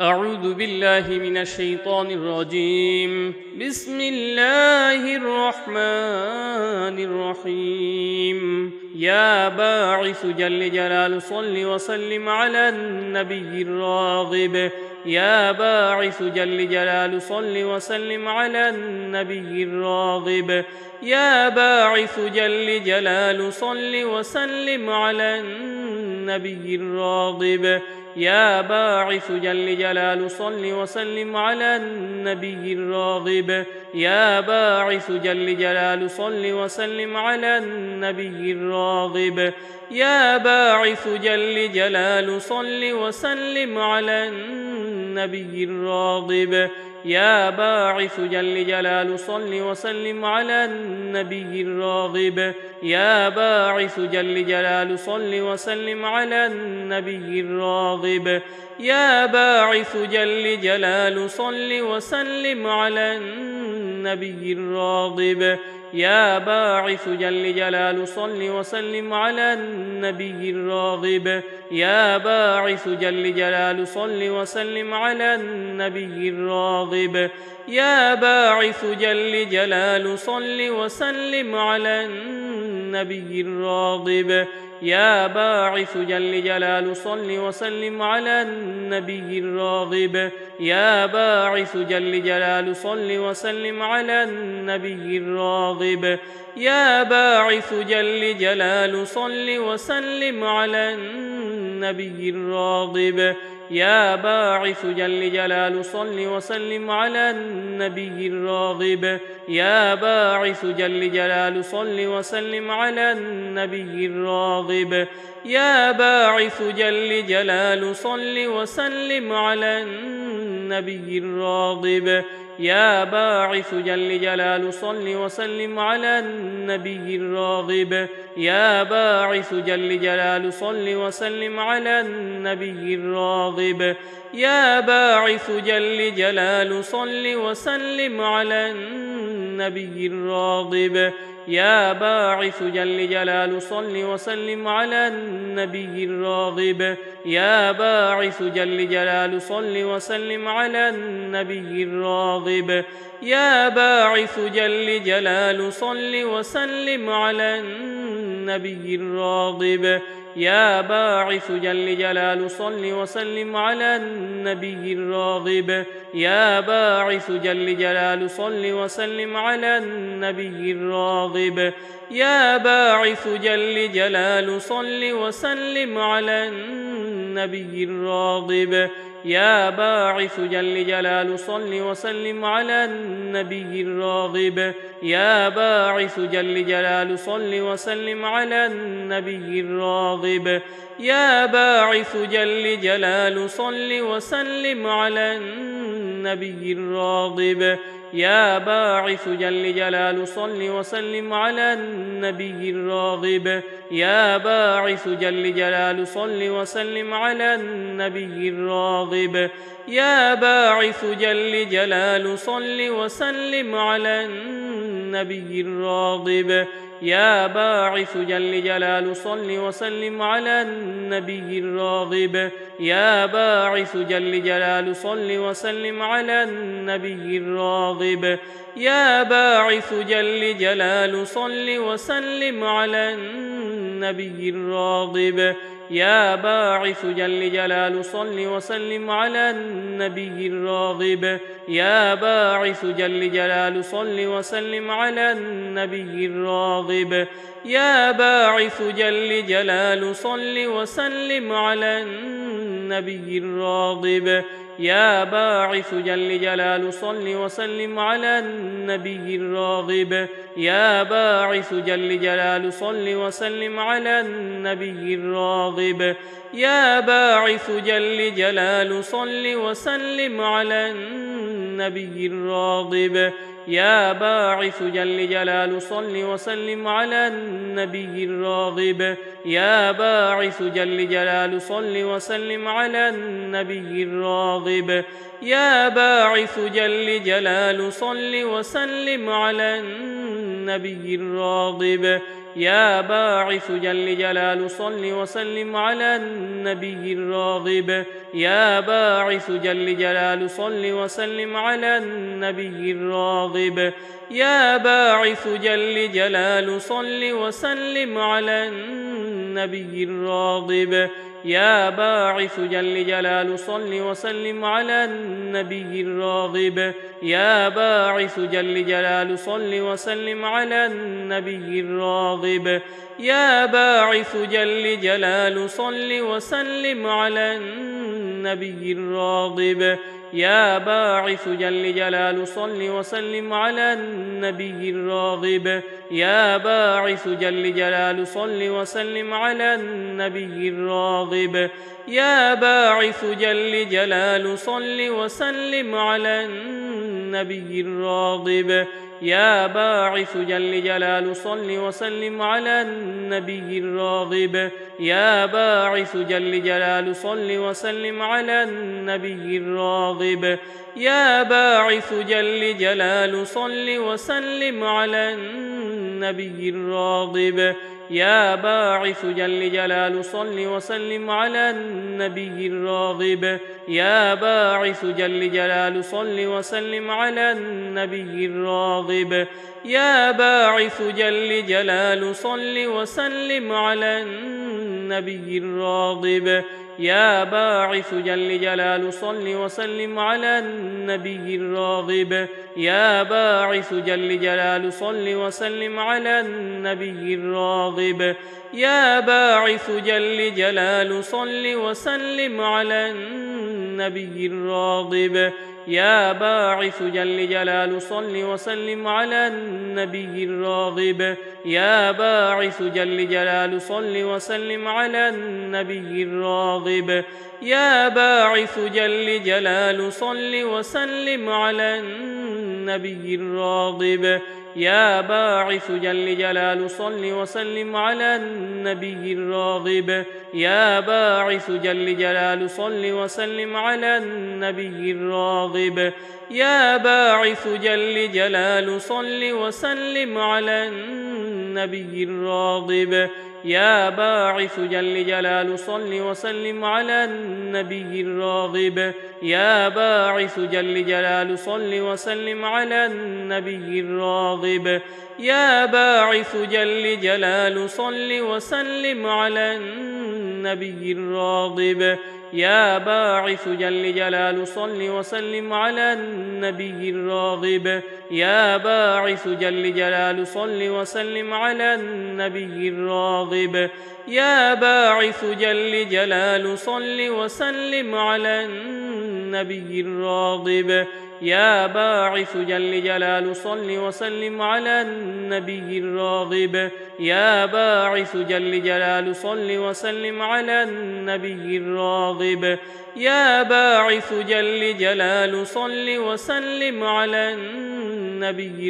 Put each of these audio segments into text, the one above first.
أعوذ بالله من الشيطان الرجيم. بسم الله الرحمن الرحيم. يا باعث جل جلال صل وسلم على النبي الراغب. يا باعث جل جلال صل وسلم على النبي الراغب. يا باعث جل جلال صل وسلم على النبي الراغب. يا باعث جل جلال صل وسلم على النبي الراغب. يا باعث جل جلال صل وسلم على النبي الراغب. يا باعث جل جلال صل وسلم على النبي الراغب. يا باعث جل جلال صل وسلم على النبي الراغب. يا باعث جل جلال صل وسلم على النبي الراغب. يا باعث جل جلال صل وسلم على النبي الراغب. يا باعث جل جلال صل وسلم على النبي الراغب. يا باعث جل جلال صل وسلم على النبي الراغب. يا باعث جل جلال صل وسلم على النبي الراغب. يا باعث جل جلال صل وسلم على النبي الراغب. يا باعث جل جلال صل وسلم على النبي الراغب. يا باعث جل جلال صل وسلم على النبي الراغب. يا باعث جل جلال صل وسلم على النبي الراغب. يا باعث جل جلال صل وسلم على النبي الراغب. يا باعث جل جلال صل وسلم على النبي الراغب. يا باعث جل جلال صل وسلم على النبي الراغب. يا باعث جل جلال صل وسلم على النبي الراغب. يا باعث جل جلال صل وسلم على النبي الراغب. يا باعث جل جلال صل وسلم على النبي الراغب. يا باعث جل جلال صل وسلم على النبي الراغب. يا باعث جل جلال صل وسلم على النبي الراغب. يا باعث جل جلال صل وسلم على النبي الراغب. يا باعث جل جلال صل وسلم على النبي الراغب. يا باعث جل جلال صل وسلم على النبي الراغب. يا باعث جل جلال صل وسلم على النبي الراغب. يا باعث جل جلال صل وسلم على النبي الراغب. يا باعث جل جلال صل وسلم على النبي الراغب. يا باعث جل جلال صل وسلم على النبي الراغب. يا باعث جل جلال صل وسلم على النبي الراغب. يا باعث جل جلال صل وسلم على النبي الراغب. يا باعث جل جلال صل وسلم على النبي الراغب. يا باعث جل جلال صل وسلم على النبي الراغب. يا باعث جل جلال صل وسلم على النبي الراغب. يا باعث جل جلال صل وسلم على النبي الراغب. يا باعث جل جلال صل وسلم على النبي الراغب. يا باعث جل جلال صل وسلم على النبي الراغب. يا باعث جل جلال صل وسلم على النبي الراغب. يا باعث جل جلال صل وسلم على النبي الراغب. يا باعث جل جلال صل وسلم على النبي الراغب. يا باعث جل جلال صل وسلم على النبي الراغب. يا باعث جل جلال صل وسلم على النبي الراغب. يا باعث جل جلال صل وسلم على النبي الراغب يا باعث جل جلال صل وسلم على النبي الراغب يا باعث جل جلال صل وسلم على النبي الراغب يا باعث جل جلال صل وسلم على النبي الراغب يا باعث جل جلال صل وسلم على النبي الراغب يا باعث جل جلال صل وسلم على النبي الراغب يا باعث جل جلال صل وسلم على النبي الراغب يا باعث جل جلال صل وسلم على النبي الراغب يا باعث جل جلال صل وسلم على النبي الراغب يا باعث جل جلال صل وسلم على النبي الراغب يا باعث جل جلال صل وسلم على النبي الراغب يا باعث جل جلال صل وسلم على النبي الراغب يا باعث جل جلال صل وسلم على النبي الراغب يا باعث جل جلال صل وسلم على النبي الراغب يا باعث جل جلال صل وسلم على النبي الراغب يا باعث جل جلال صل وسلم على النبي الراغب يا باعث جل جلال صل وسلم على النبي الراغب يا باعث جل جلال صل وسلم على النبي الراغب يا باعث جل جلال صل وسلم على النبي الراغب يا باعث جل جلال صل وسلم على النبي الراغب يا باعث جل جلال صل وسلم على النبي الراغب يا باعث جل جلال صل وسلم على النبي الراغب يا باعث جل جلال صل وسلم على النبي الراغب يا باعث جل جلال صل وسلم على النبي الراغب يا باعث جل جلال صل وسلم على النبي الراغب يا باعث جل جلال صل وسلم على النبي الراغب يا باعث جل جلال صل وسلم على النبي الراغب يا باعث جل جلال صل وسلم على النبي الراغب يا باعث جل جلال صل وسلم على النبي الراغب يا باعث جل جلال صل وسلم على النبي الراغب يا باعث جل جلال صل وسلم على النبي الراغب يا باعث جل جلال صل وسلم على النبي الراغب يا باعث جل جلال صل وسلم على النبي الراغب يا باعث جل جلال صل وسلم على النبي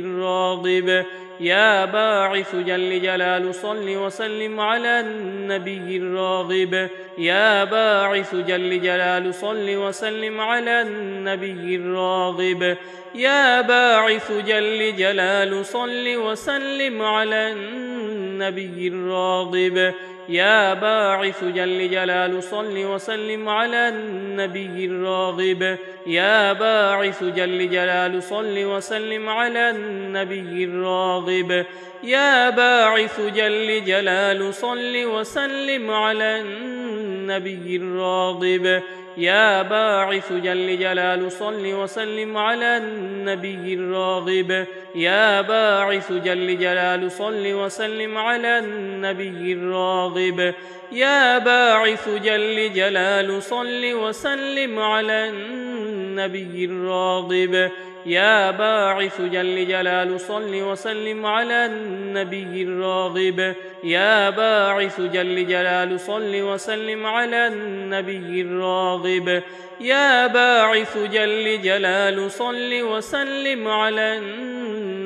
الراغب يا باعث جل جلال صل وسلم على النبي الراغب يا باعث جل جلال صل وسلم على النبي الراغب يا باعث جل جلال صل وسلم على النبي الراغب يا باعث جل جلال صل وسلم على النبي الراغب يا باعث جل جلال صل وسلم على النبي الراغب يا باعث جل جلال صل وسلم على النبي الراغب يا باعث جل جلال صل وسلم على النبي الراغب يا باعث جل جلال صل وسلم على النبي الراغب يا باعث جل جلال صل وسلم على النبي الراغب يا باعث جل جلال صل وسلم على النبي الراغب يا باعث جل جلال صل وسلم على النبي الراغب يا باعث جل جلال صل وسلم على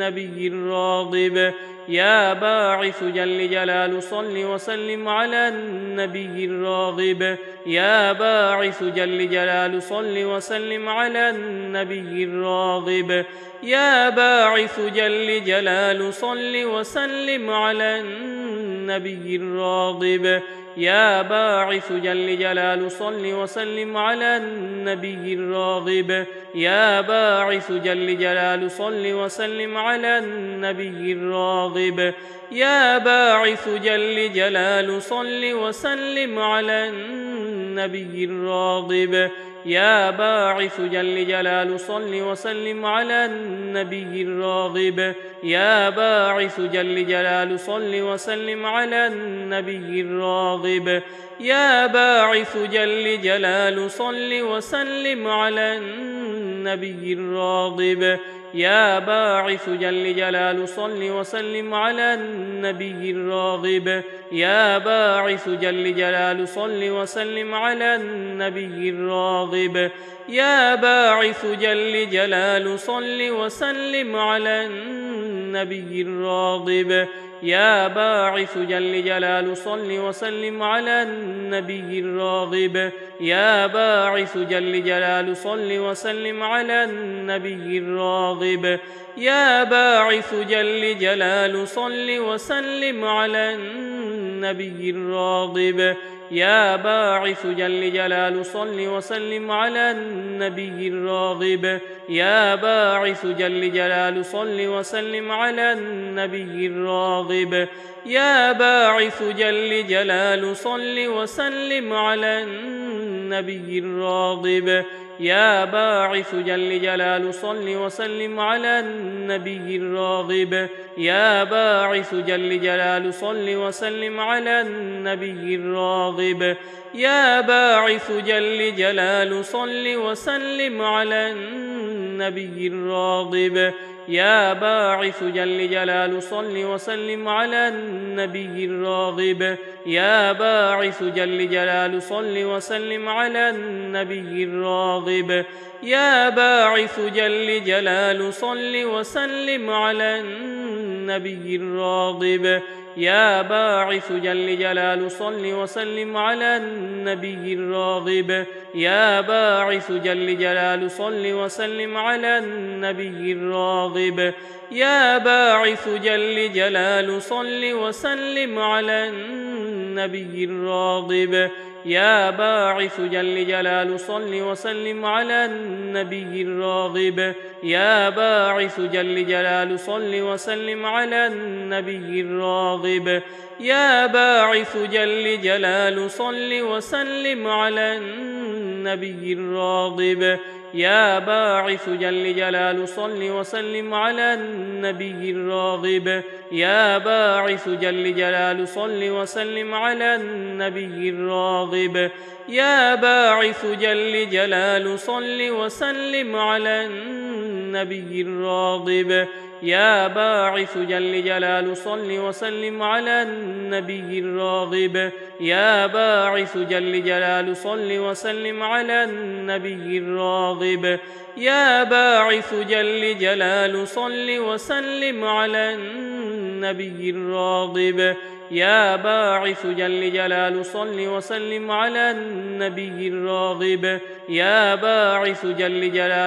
النبي الراغب يا باعث جل جلال صل وسلم على النبي الراغب يا باعث جل جلال صل وسلم على النبي الراغب يا باعث جل جلال صل وسلم على النبي الراغب يا باعث جل جلال صل وسلم على النبي الراغب يا باعث جل جلال صل وسلم على النبي الراغب يا باعث جل جلال صل وسلم على النبي الراغب يا باعث جل جلال صل وسلم على النبي الراغب يا باعث جل جلال صل وسلم على النبي الراغب يا باعث جل جلال صل وسلم على النبي الراغب يا باعث جل جلال صل وسلم على النبي الراغب يا باعث جل جلال صل وسلم على النبي الراغب يا باعث جل جلال صل وسلم على النبي الراغب يا باعث جل جلال صل وسلم على النبي الراغب يا باعث جل جلال صل وسلم على النبي الراغب يا باعث جل جلال صل وسلم على النبي الراغب يا باعث جل جلال صل وسلم على النبي الراغب يا باعث جل جلال صل وسلم على النبي الراغب يا باعث جل جلال صل وسلم على النبي الراغب يا باعث جل جلال صل وسلم على النبي الراغب يا باعث جل جلال صل وسلم على النبي الراغب يا باعث جل جلال صل وسلم على النبي الراغب يا باعث جل جلال صل وسلم على النبي الراغب يا باعث جل جلال صل وسلم على النبي الراغب يا باعث جل جلال صل وسلم على النبي الراغب يا باعث جل جلال صل وسلم على النبي الراغب يا باعث جل جلال صل وسلم على النبي الراغب يا باعث جل جلال صل وسلم على النبي الراغب يا باعث جل جلال صل وسلم على النبي الراغب يا باعث جل جلال صل وسلم على النبي الراغب يا باعث جل جلال صل وسلم على النبي الراغب يا باعث جل جلال صل وسلم على النبي الراغب يا باعث جل جلال صل وسلم على النبي الراغب يا باعث جل جلال صل وسلم على النبي الراغب يا باعث جل جلال صل وسلم على النبي الراغب يا باعث جل جلال صل وسلم على النبي الراغب يا باعث جل جلال صل وسلم على النبي الراغب يا باعث جل جلال صل وسلم على النبي الراغب يا باعث جل جلال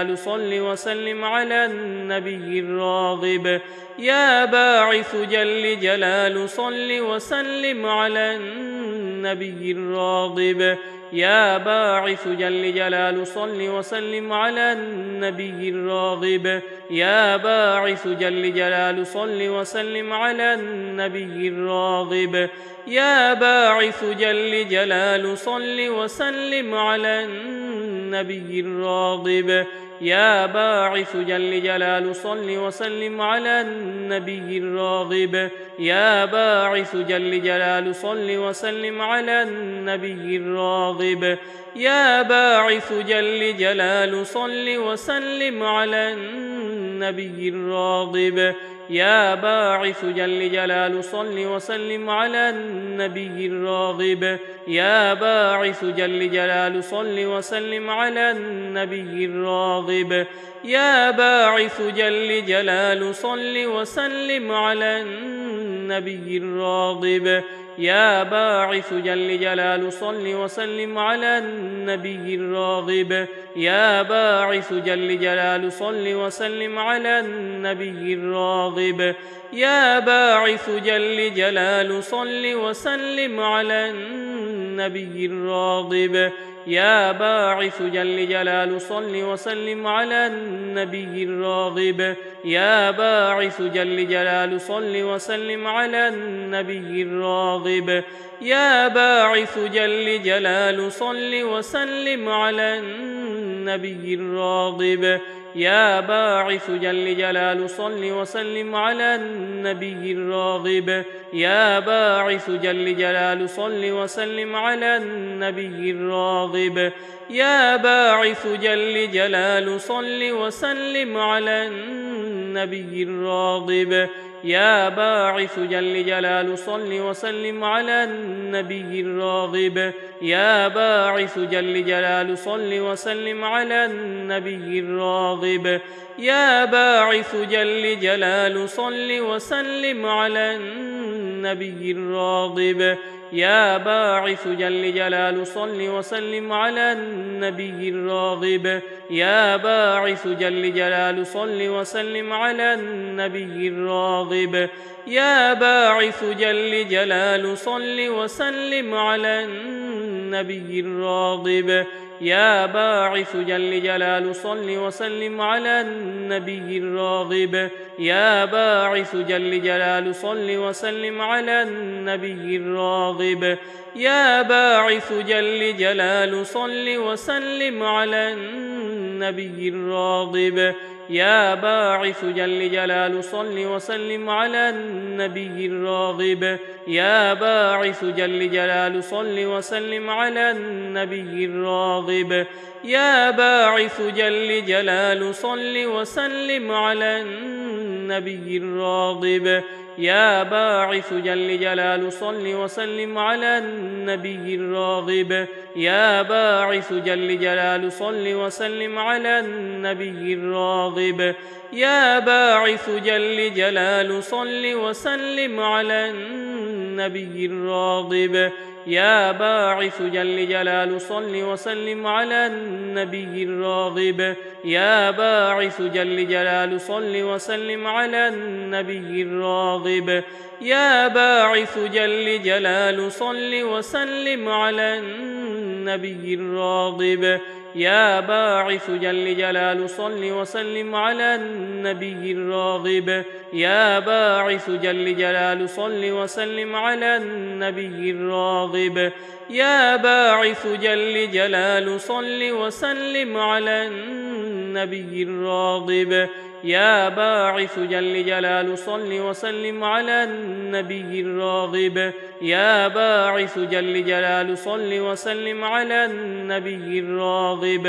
صل وسلم على النبي الراغب يا باعث جل جلال صل وسلم على النبي الراغب يا باعث جل جلال صل وسلم على النبي الراغب يا باعث جل جلال صل وسلم على النبي الراغب يا باعث جل جلال صل وسلم على النبي الراغب يا باعث جل جلال صل وسلم على النبي الراغب يا باعث جل جلال صل وسلم على النبي الراغب يا باعث جل جلال صل وسلم على النبي الراغب يا باعث جل جلال صل وسلم على النبي الراغب يا باعث جل جلال صل وسلم على النبي الراغب الراغب يا باعث جل جلال صل وسلم على النبي الراغب يا باعث جل جلال صل وسلم على النبي الراغب يا باعث جل جلال صل وسلم على النبي الراغب يا باعث جل جلال صل وسلم على النبي الراغب يا باعث جل جلال صل وسلم على النبي الراغب يا باعث جل جلال صل وسلم على النبي الراغب يا باعث جل جلال صل وسلم على النبي الراغب يا باعث جل جلال صل وسلم على النبي الراغب يا باعث جل جلال صل وسلم على النبي الراغب يا باعث جل جلال صل وسلم على النبي الراغب يا باعث جل جلال صل وسلم على النبي الراغب يا باعث جل جلال صل وسلم على النبي الراغب يا باعث جل جلال صل وسلم على النبي الراغب يا باعث جل جلال صل وسلم على النبي الراغب يا باعث جل جلال صل وسلم على النبي الراغب يا باعث جل جلال صل وسلم على النبي الراغب يا باعث جل جلال صل وسلم على النبي الراغب يا باعث جل جلال صل وسلم على النبي الراغب يا باعث جل جلال صل وسلم على النبي الراغب يا باعث جل جلال صل وسلم على النبي الراغب يا باعث جل جلال صل وسلم على النبي الراغب يا باعث جل جلال صل وسلم على النبي الراغب يا باعث جل جلال صل وسلم على النبي الراغب يا باعث جل جلال صل وسلم على النبي الراغب يا باعث جل جلال صل وسلم على النبي الراغب يا باعث جل جلال صل وسلم على النبي الراغب يا باعث جل جلال صل وسلم على النبي الراغب يا باعث جل جلال صل وسلم على النبي الراغب يا باعث جل جلال صل وسلم على النبي الراغب يا باعث جل جلال صل وسلم على النبي الراغب يا باعث جل جلال صل وسلم على النبي الراغب يا باعث جل جلال صل وسلم على النبي الراغب يا باعث جل جلال صل وسلم على النبي الراغب يا باعث جل جلال صل وسلم على النبي الراغب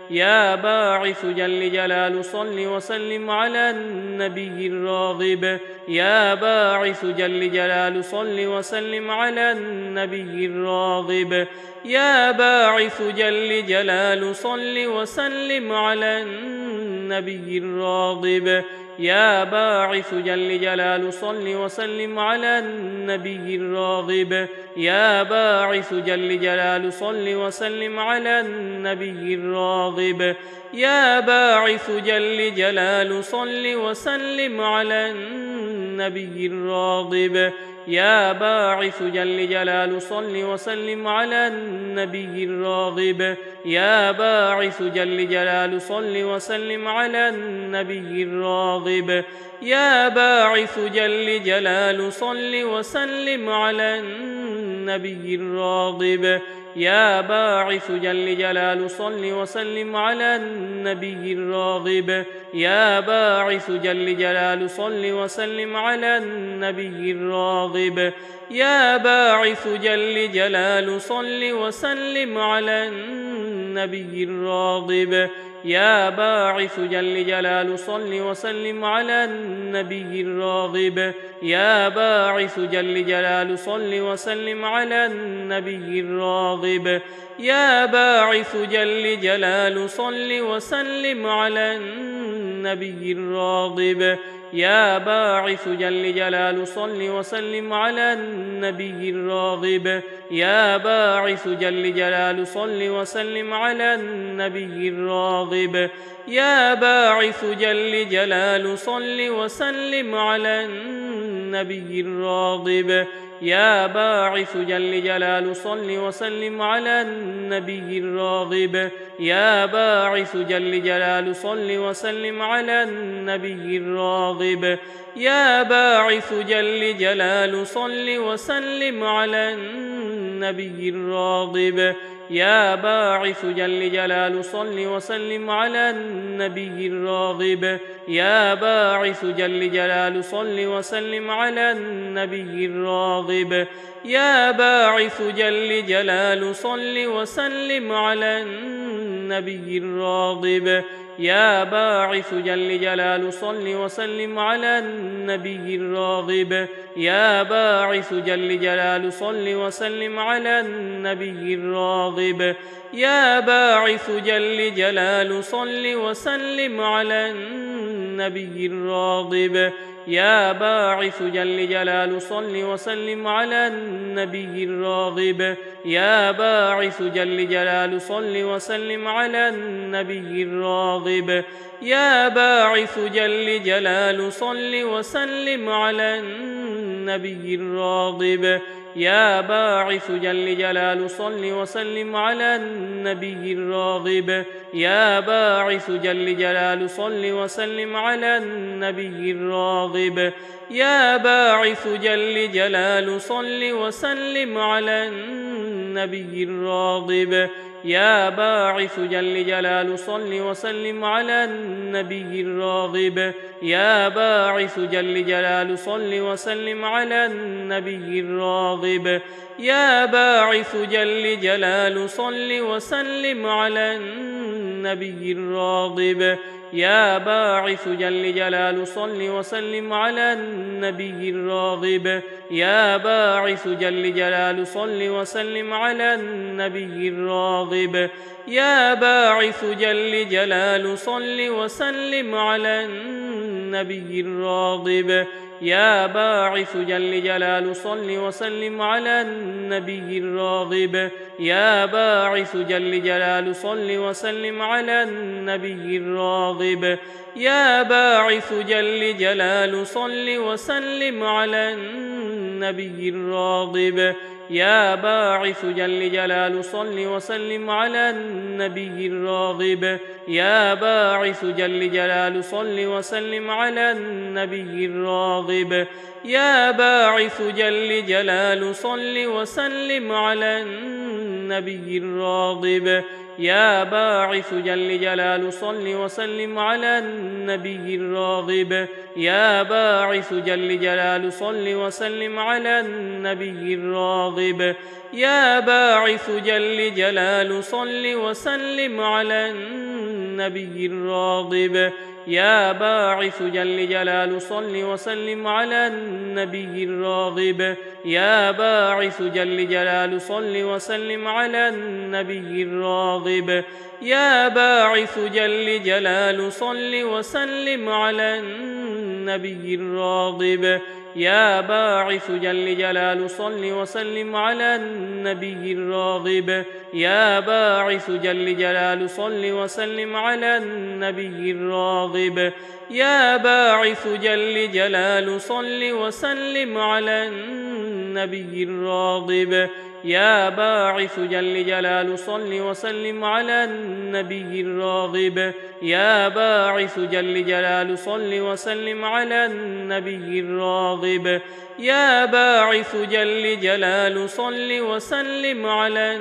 يا باعث جل جلال صل وسلم على النبي الراغب يا باعث جل جلال صل وسلم على النبي الراغب يا باعث جل جلال صل وسلم على النبي الراغب يا باعث جل جلال صل وسلم على النبي الراغب يا باعث جل جلال صل وسلم على النبي الراغب يا باعث جل جلال صل وسلم على النبي الراغب يا باعث جل جلال صل وسلم على النبي الراغب يا باعث جل جلال صل وسلم على النبي الراغب يا باعث جل جلال صل وسلم على النبي الراغب يا باعث جل جلال صل وسلم على النبي الراغب يا باعث جل جلال صل وسلم على النبي الراغب يا باعث جل جلال صل وسلم على النبي الراغب يا باعث جل جلال صل وسلم على النبي الراغب يا باعث جل جلال صل وسلم على النبي الراغب يا باعث جل جلال صل وسلم على النبي الراغب يا باعث جل جلال صل وسلم على النبي الراغب يا باعث جل جلال صل وسلم على النبي الراغب يا باعث جل جلال صل وسلم على النبي الراغب يا باعث جل جلال صل وسلم على النبي الراغب يا باعث جل جلال صل وسلم على النبي الراغب يا باعث جل جلال صل وسلم على النبي الراغب يا باعث جل جلال صل وسلم على النبي الراغب يا باعث جل جلال صل وسلم على النبي الراغب يا باعث جل جلال صل وسلم على النبي الراغب يا باعث جل جلال صل وسلم على النبي الراغب يا باعث جل جلال صل وسلم على النبي الراغب يا باعث جل جلال صل وسلم على النبي الراغب يا باعث جل جلال صل وسلم على النبي الراغب يا باعث جل جلال صل وسلم على النبي الراغب يا باعث جل جلال صل وسلم على النبي الراغب يا باعث جل جلال صل وسلم على النبي الراغب يا باعث جل جلال صل وسلم على النبي الراغب يا باعث جل جلال صل وسلم على النبي الراغب يا باعث جل جلال صل وسلم على النبي الراغب يا باعث جل جلال صل وسلم على النبي الراغب يا باعث جل جلال صل وسلم على النبي الراغب يا باعث جل جلال صل وسلم على النبي الراغب يا باعث جل جلال صل وسلم على النبي الراغب يا باعث جل جلال صل وسلم على النبي الراغب يا باعث جل جلال صل وسلم على النبي الراغب يا باعث جل جلال صل وسلم على النبي الراغب يا باعث جل جلال صل وسلم على النبي الراغب يا باعث جل جلال صل وسلم على النبي الراغب يا باعث جل جلال صل وسلم على النبي الراغب يا باعث جل جلال صل وسلم على النبي الراغب يا باعث جل جلال صل وسلم على النبي الراغب يا باعث جل جلال صل وسلم على النبي الراغب يا باعث جل جلال صل وسلم على النبي الراغب يا باعث جل جلال صل وسلم على النبي الراغب يا باعث جل جلال صل وسلم على النبي الراغب يا باعث جل جلال صل وسلم على النبي الراغب يا باعث جل جلال صل وسلم على النبي الراغب يا باعث جل جلال صل وسلم على النبي الراغب يا باعث جل جلال صل وسلم على النبي الراغب يا باعث جل جلال صل وسلم على النبي الراغب يا باعث جل جلال صل وسلم على النبي الراغب يا باعث جل جلال صل وسلم على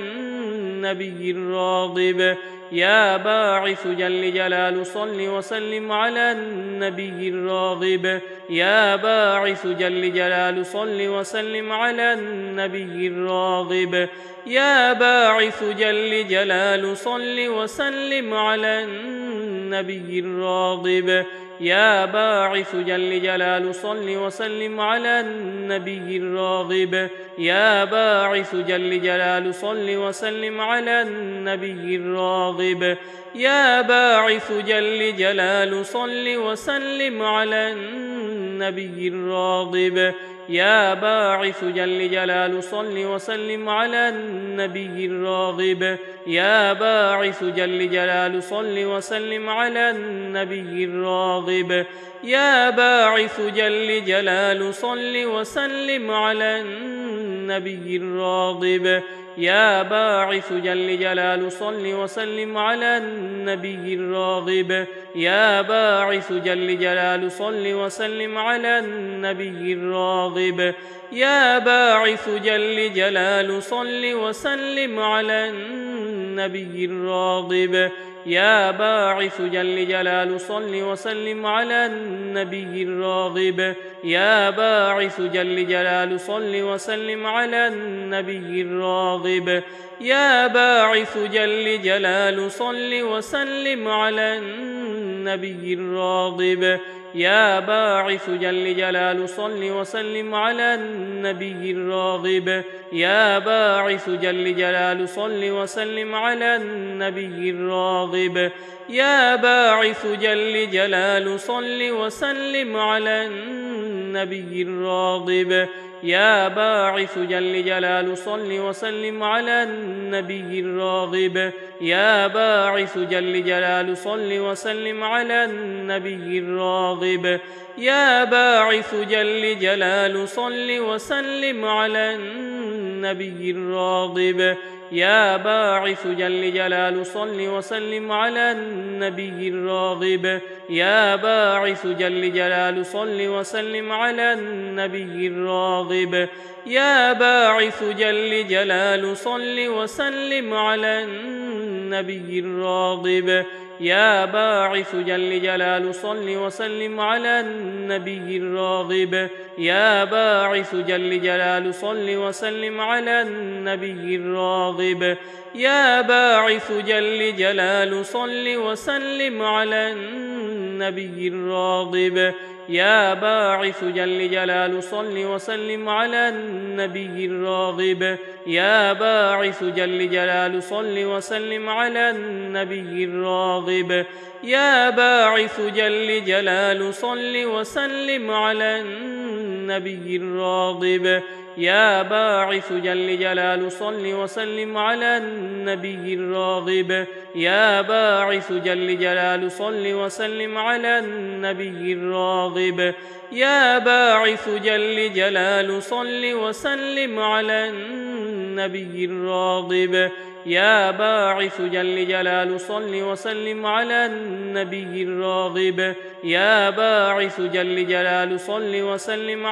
النبي الراغب يا باعث جل جلال صل وسلم على النبي الراغب يا باعث جل جلال صل وسلم على النبي الراغب يا باعث جل جلال صل وسلم على النبي الراغب يا باعث جل جلال صل وسلم على النبي الراغب يا باعث جل جلال صل وسلم على النبي الراغب يا باعث جل جلال صل وسلم على النبي الراغب يا باعث جل جلال صل وسلم على النبي الراغب يا باعث جل جلال صل وسلم على النبي الراغب يا باعث جل جلال صل وسلم على النبي الراغب يا باعث جل جلال صل وسلم على النبي الراغب يا باعث جل جلال صل وسلم على النبي الراغب يا باعث جل جلال صل وسلم على النبي الراغب يا باعث جل جلال صل وسلم على النبي الراغب يا باعث جل جلال صل وسلم على النبي الراغب يا باعث جل جلال صل وسلم على النبي الراغب يا باعث جل جلال صل وسلم على النبي الراغب يا باعث جل جلال صل وسلم على النبي الراغب يا باعث جل جلال صل وسلم على النبي الراغب يا باعث جل جلال صل وسلم على النبي الراغب يا باعث جل جلال صل وسلم على النبي الراغب يا باعث جل جلال صل وسلم على النبي الراغب يا باعث جل جلال صل وسلم على النبي الراغب يا باعث جل جلال صل وسلم على النبي الراغب يا باعث جل جلال صل وسلم على النبي الراغب يا باعث جل جلال صل وسلم على النبي الراغب يا باعث جل جلال صل وسلم على النبي الراغب يا باعث جل جلال صل وسلم على النبي الراغب يا باعث جل جلال صل وسلم على النبي الراغب يا باعث جل جلال صل وسلم على النبي الراغب يا باعث جل جلال صل وسلم على النبي الراغب يا باعث جل جلال صل وسلم على النبي الراغب يا باعث جل جلال صل وسلم على النبي الراغب يا باعث جل جلال صل وسلم على النبي الراغب يا باعث جل جلال صل وسلم على النبي الراغب يا باعث جل جلال صل وسلم على النبي الراغب يا باعث جل جلال صل وسلم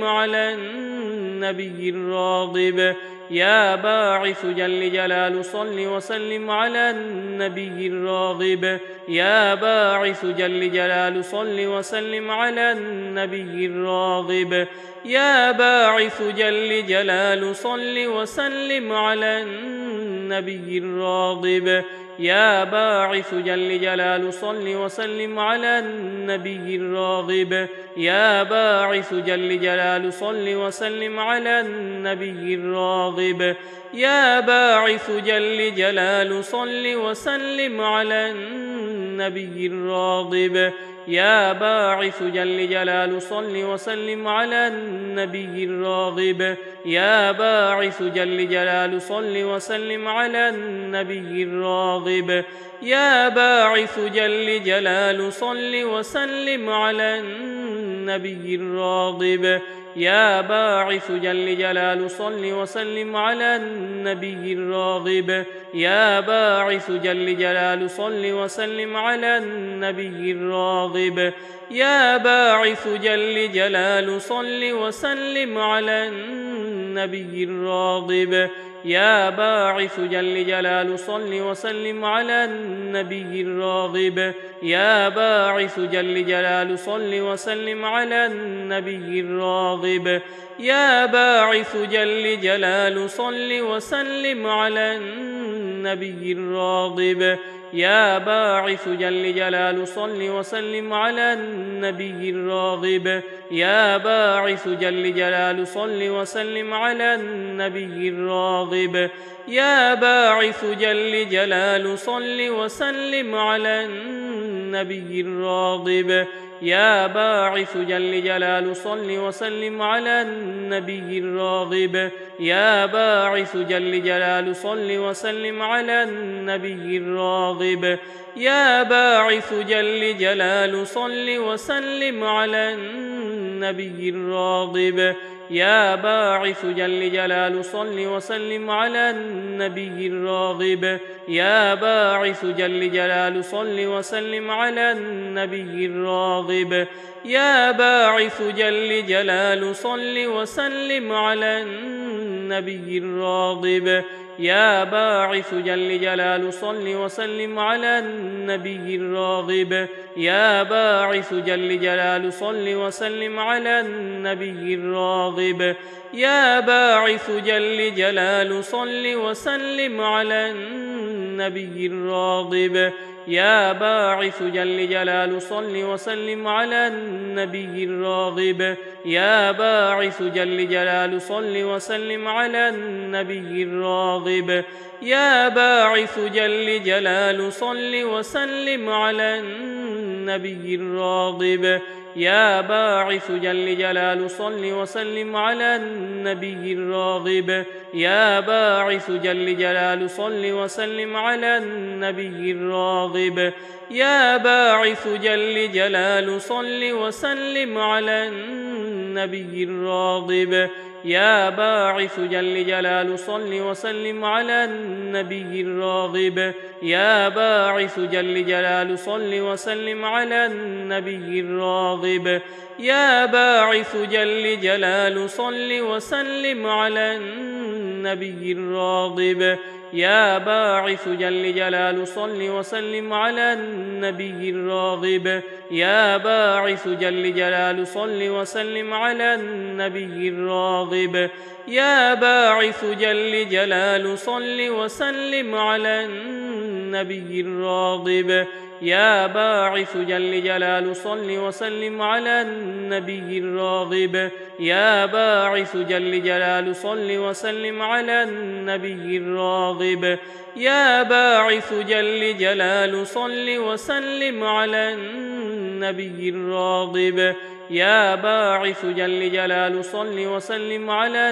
على النبي الراغب يا باعث جل جلال صل وسلم على النبي الراغب يا باعث جل جلال صل وسلم على النبي الراغب يا باعث جل جلال صل وسلم على النبي الراغب يا باعث جل جلال صل وسلم على النبي الراغب يا باعث جل جلال صل وسلم على النبي الراغب يا باعث جل جلال صل وسلم على النبي الراغب يا باعث جل جلال صل وسلم على النبي الراغب يا باعث جل جلال صل وسلم على النبي الراغب يا باعث جل جلال صل وسلم على النبي الراغب يا باعث جل جلال صل وسلم على النبي الراغب يا باعث جل جلال صل وسلم على النبي الراغب يا باعث جل جلال صل وسلم على النبي الراغب يا باعث جل جلال صل وسلم على النبي الراغب يا باعث جل جلال صل وسلم على النبي الراغب يا باعث جل جلال صل وسلم على النبي الراغب يا باعث جل جلال صل وسلم على النبي الراغب يا باعث جل جلال صل وسلم على النبي الراغب يا باعث جل جلال صل وسلم على النبي الراغب يا باعث جل جلال صل وسلم على النبي الراغب يا باعث جل جلال صل وسلم على النبي الراغب يا باعث جل جلال صل وسلم على النبي الراغب يا باعث جل جلال صل وسلم على النبي الراغب يا باعث جل جلال صل وسلم على النبي الراغب يا باعث جل جلال صل وسلم على النبي الراغب يا باعث جل جلال صل وسلم على النبي الراغب يا باعث جل جلال صل وسلم على النبي الراغب يا باعث جل جلال صل وسلم على النبي الراغب يا باعث جل جلال صل وسلم على النبي الراغب يا باعث جل جلال صل وسلم على النبي الراغب يا باعث جل جلال صل وسلم على النبي الراغب يا باعث جل جلال صل وسلم على النبي الراغب يا باعث جل جلال صل وسلم على النبي الراغب يا باعث جل جلال صل وسلم على النبي الراغب يا باعث جل جلال صل وسلم على النبي الراغب يا باعث جل جلال صل وسلم على النبي الراغب يا باعث جل جلال صل وسلم على النبي الراغب يا باعث جل جلال صل وسلم على النبي الراغب يا باعث جل جلال صل وسلم على النبي الراغب يا باعث جل جلال صل وسلم على النبي الراغب يا باعث جل جلال صل وسلم على النبي الراغب يا باعث جل جلال صل وسلم على النبي الراغب يا باعث جل جلال صل وسلم على النبي الراغب يا باعث جل جلال صل وسلم على النبي الراغب يا باعث جل جلال صل وسلم على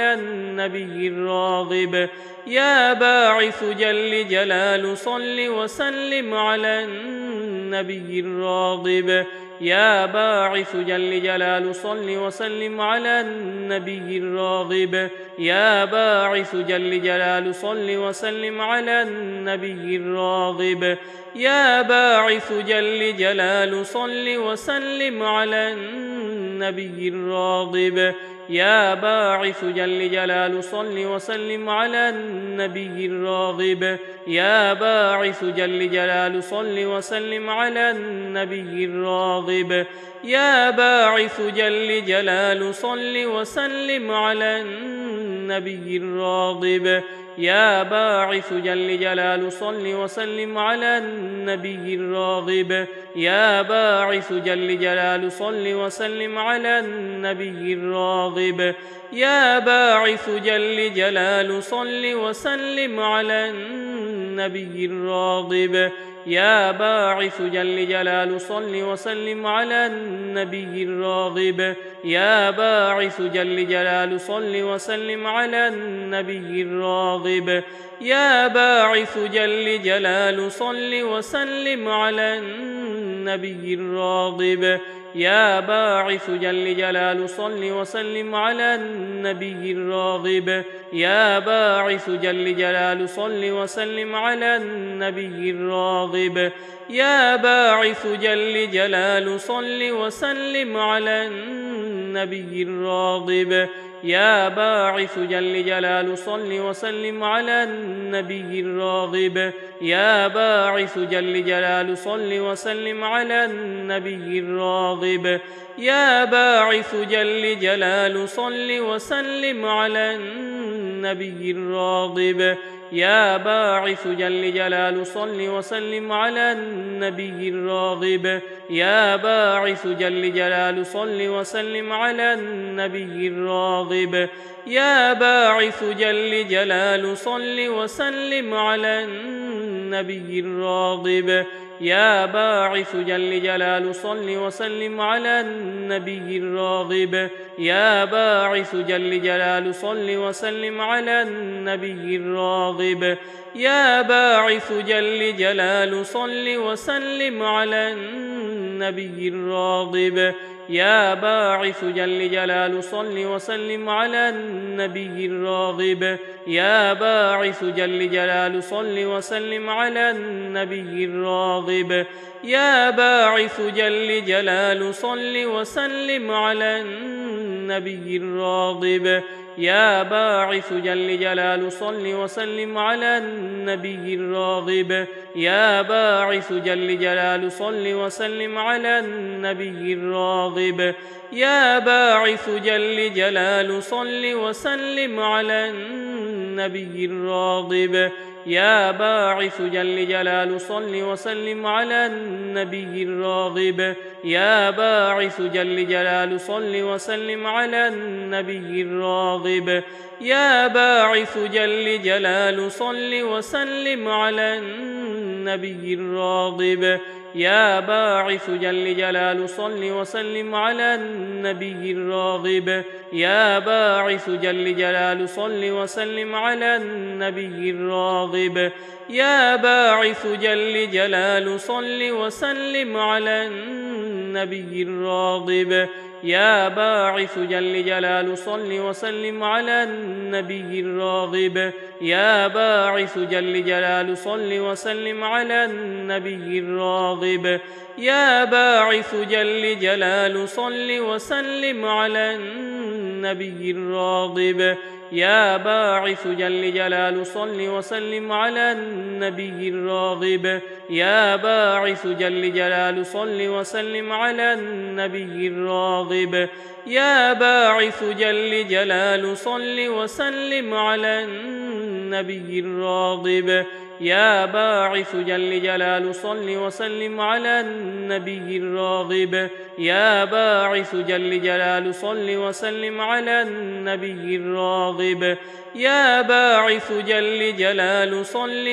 النبي الراغب يا باعث جل جلال صل وسلم على النبي الراغب يا باعث جل جلال صل وسلم على النبي الراغب يا باعث جل جلال صل وسلم على النبي الراغب يا باعث جل جلال صل وسلم على النبي الراغب يا باعث جل جلال صل وسلم على النبي الراغب يا باعث جل جلال صل وسلم على النبي الراغب يا باعث جل جلال صل وسلم على النبي الراغب يا باعث جل جلال صل وسلم على النبي الراغب يا باعث جل جلال صل وسلم على النبي الراغب يا باعث جل جلال صل وسلم على النبي الراغب يا باعث جل جلال صل وسلم على النبي الراغب يا باعث جل جلال صل وسلم على النبي الراغب يا باعث جل جلال صل وسلم على النبي الراغب يا باعث جل جلال صل وسلم على النبي الراغب يا باعث جل جلال صل وسلم على النبي الراغب يا باعث جل جلال صل وسلم على النبي الراغب يا باعث جل جلال صل وسلم على النبي الراغب يا باعث جل جلال صل وسلم على النبي الراغب يا باعث جل جلال صل وسلم على النبي الراغب يا باعث جل جلال صل وسلم على النبي الراغب يا باعث جل جلال صل وسلم على النبي الراغب يا باعث جل جلال صل وسلم على النبي الراغب يا باعث جل جلال صل وسلم على النبي الراغب يا باعث جل جلال صل وسلم على النبي الراغب يا باعث جل جلال صل وسلم على النبي الراغب يا باعث جل جلال صل وسلم على النبي الراغب يا باعث جل جلال صل وسلم على النبي الراغب يا باعث جل جلال صل وسلم على النبي الراغب يا باعث جل جلال صل وسلم على النبي الراغب يا باعث جل جلال صل وسلم على النبي الراغب يا باعث جل جلال صل وسلم على النبي الراغب يا باعث جل جلال صل وسلم على النبي الراغب يا باعث جل جلال صل وسلم على النبي الراغب يا باعث جل جلال صل وسلم على النبي الراغب يا باعث جل جلال صل وسلم على النبي الراغب يا باعث جل جلال صل وسلم على النبي الراغب يا باعث جل جلال صل وسلم على النبي الراغب يا باعث جل جلال صل وسلم على النبي الراغب يا باعث جل جلال صل وسلم على النبي الراغب يا باعث جل جلال صل وسلم على النبي الراغب يا باعث جل جلال صل وسلم على النبي الراغب يا باعث جل جلال صل وسلم على النبي الراغب يا باعث جل جلال صل وسلم على النبي الراغب يا باعث جل جلال صل وسلم على النبي الراغب يا باعث جل جلال صل وسلم على النبي الراغب يا باعث جل جلال صل وسلم على النبي الراغب يا باعث جل جلال صل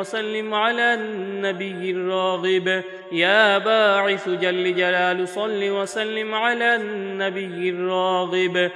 وسلم على النبي الراغب يا باعث جل جلال صل وسلم على النبي الراغب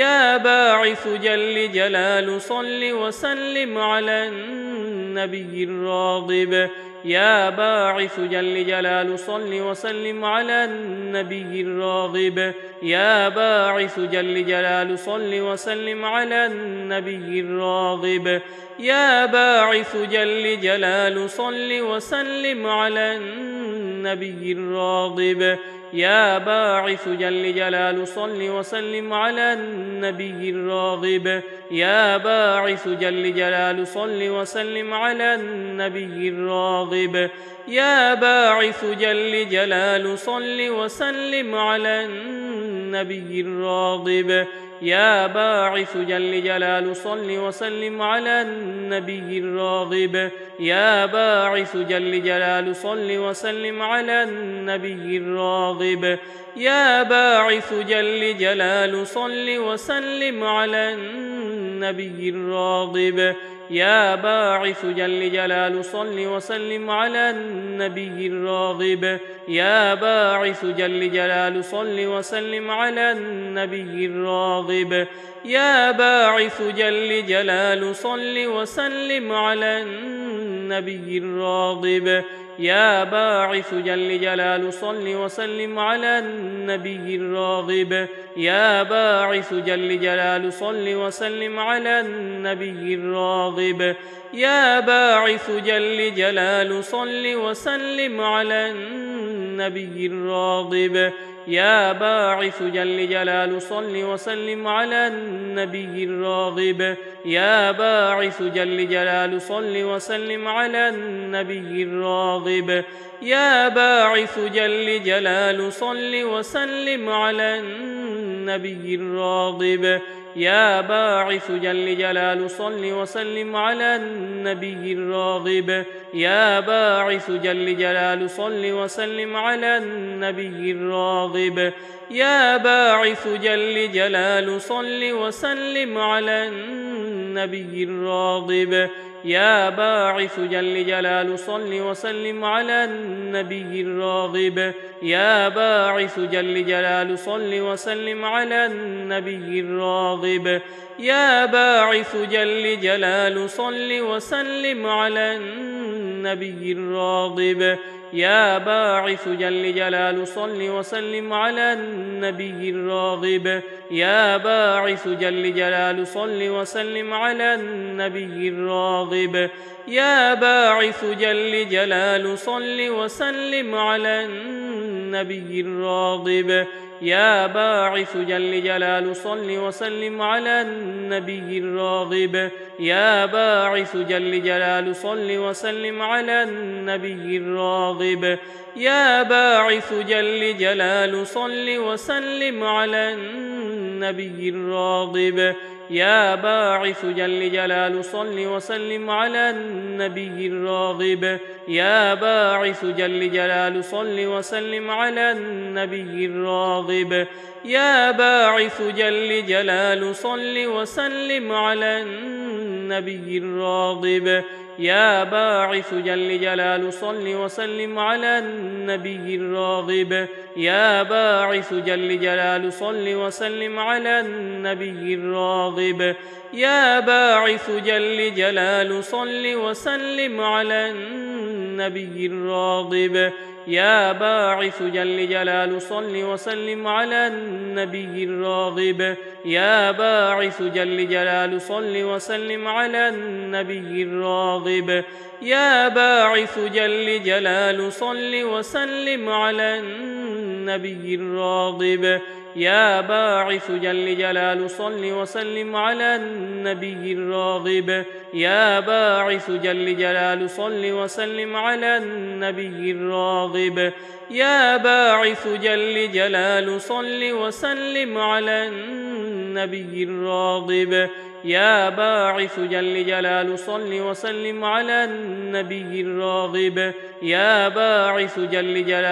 يا باعث جل جلال صل وسلم على النبي الراغب يا باعث جل جلال صل وسلم على النبي الراغب يا باعث جل جلال صل وسلم على النبي الراغب يا باعث جل جلال صل وسلم على النبي الراغب يا باعث جل جلال صل وسلم على النبي الراغب يا باعث جل جلال صل وسلم على النبي الراغب يا باعث جل جلال صل وسلم على النبي الراغب يا باعث جل جلال صل وسلم على النبي الراغب يا باعث جل جلال صل وسلم على النبي الراغب يا باعث جل جلال صل وسلم على النبي الراغب يا باعث جل جلال صل وسلم على النبي الراغب يا باعث جل جلال صل وسلم على النبي الراغب يا باعث جل جلال صل وسلم على النبي الراغب يا باعث جل جلال صل وسلم على النبي الراغب يا باعث جل جلال صل وسلم على النبي الراغب يا باعث جل جلال صل وسلم على النبي الراغب يا باعث جل جلال صل وسلم على النبي الراغب يا باعث جل جلال صل وسلم على النبي الراغب يا باعث جل جلال صل وسلم على النبي الراغب يا باعث جل جلال صل وسلم على النبي الراغب يا باعث جل جلال صل وسلم على النبي الراغب يا باعث جل جلال صل وسلم على النبي الراغب يا باعث جل جلال صل وسلم على النبي الراغب يا باعث جل جلال صل وسلم على النبي الراغب يا باعث جل جلال صل وسلم على النبي الراغب يا باعث جل جلال صل وسلم على النبي الراغب يا باعث جل جلال صل وسلم على النبي الراغب يا باعث جل جلال صل وسلم على النبي الراغب يا باعث جل جلال صل وسلم على النبي الراغب يا باعث جل جلال صل وسلم على النبي الراغب يا باعث جل جلال صل وسلم على النبي الراغب يا باعث جل جلال صل وسلم على النبي الراغب يا باعث جل جلال صل وسلم على النبي الراغب يا باعث جل جلال صل وسلم على النبي الراغب يا باعث جل جلال صل وسلم على النبي الراغب يا باعث جل جلال صل وسلم على النبي الراغب يا باعث جل جلال صل وسلم على النبي الراغب يا باعث جل جلال صل وسلم على النبي الراغب يا باعث جل جلال صل وسلم على النبي الراغب يا باعث جل جلال صل وسلم على النبي الراغب يا باعث جل جلال صل وسلم على النبي الراغب يا باعث جل جلال صل وسلم على النبي الراغب يا باعث جل جلال صل وسلم على النبي الراغب يا باعث جل جلال صل وسلم على النبي الراغب يا باعث جل جلال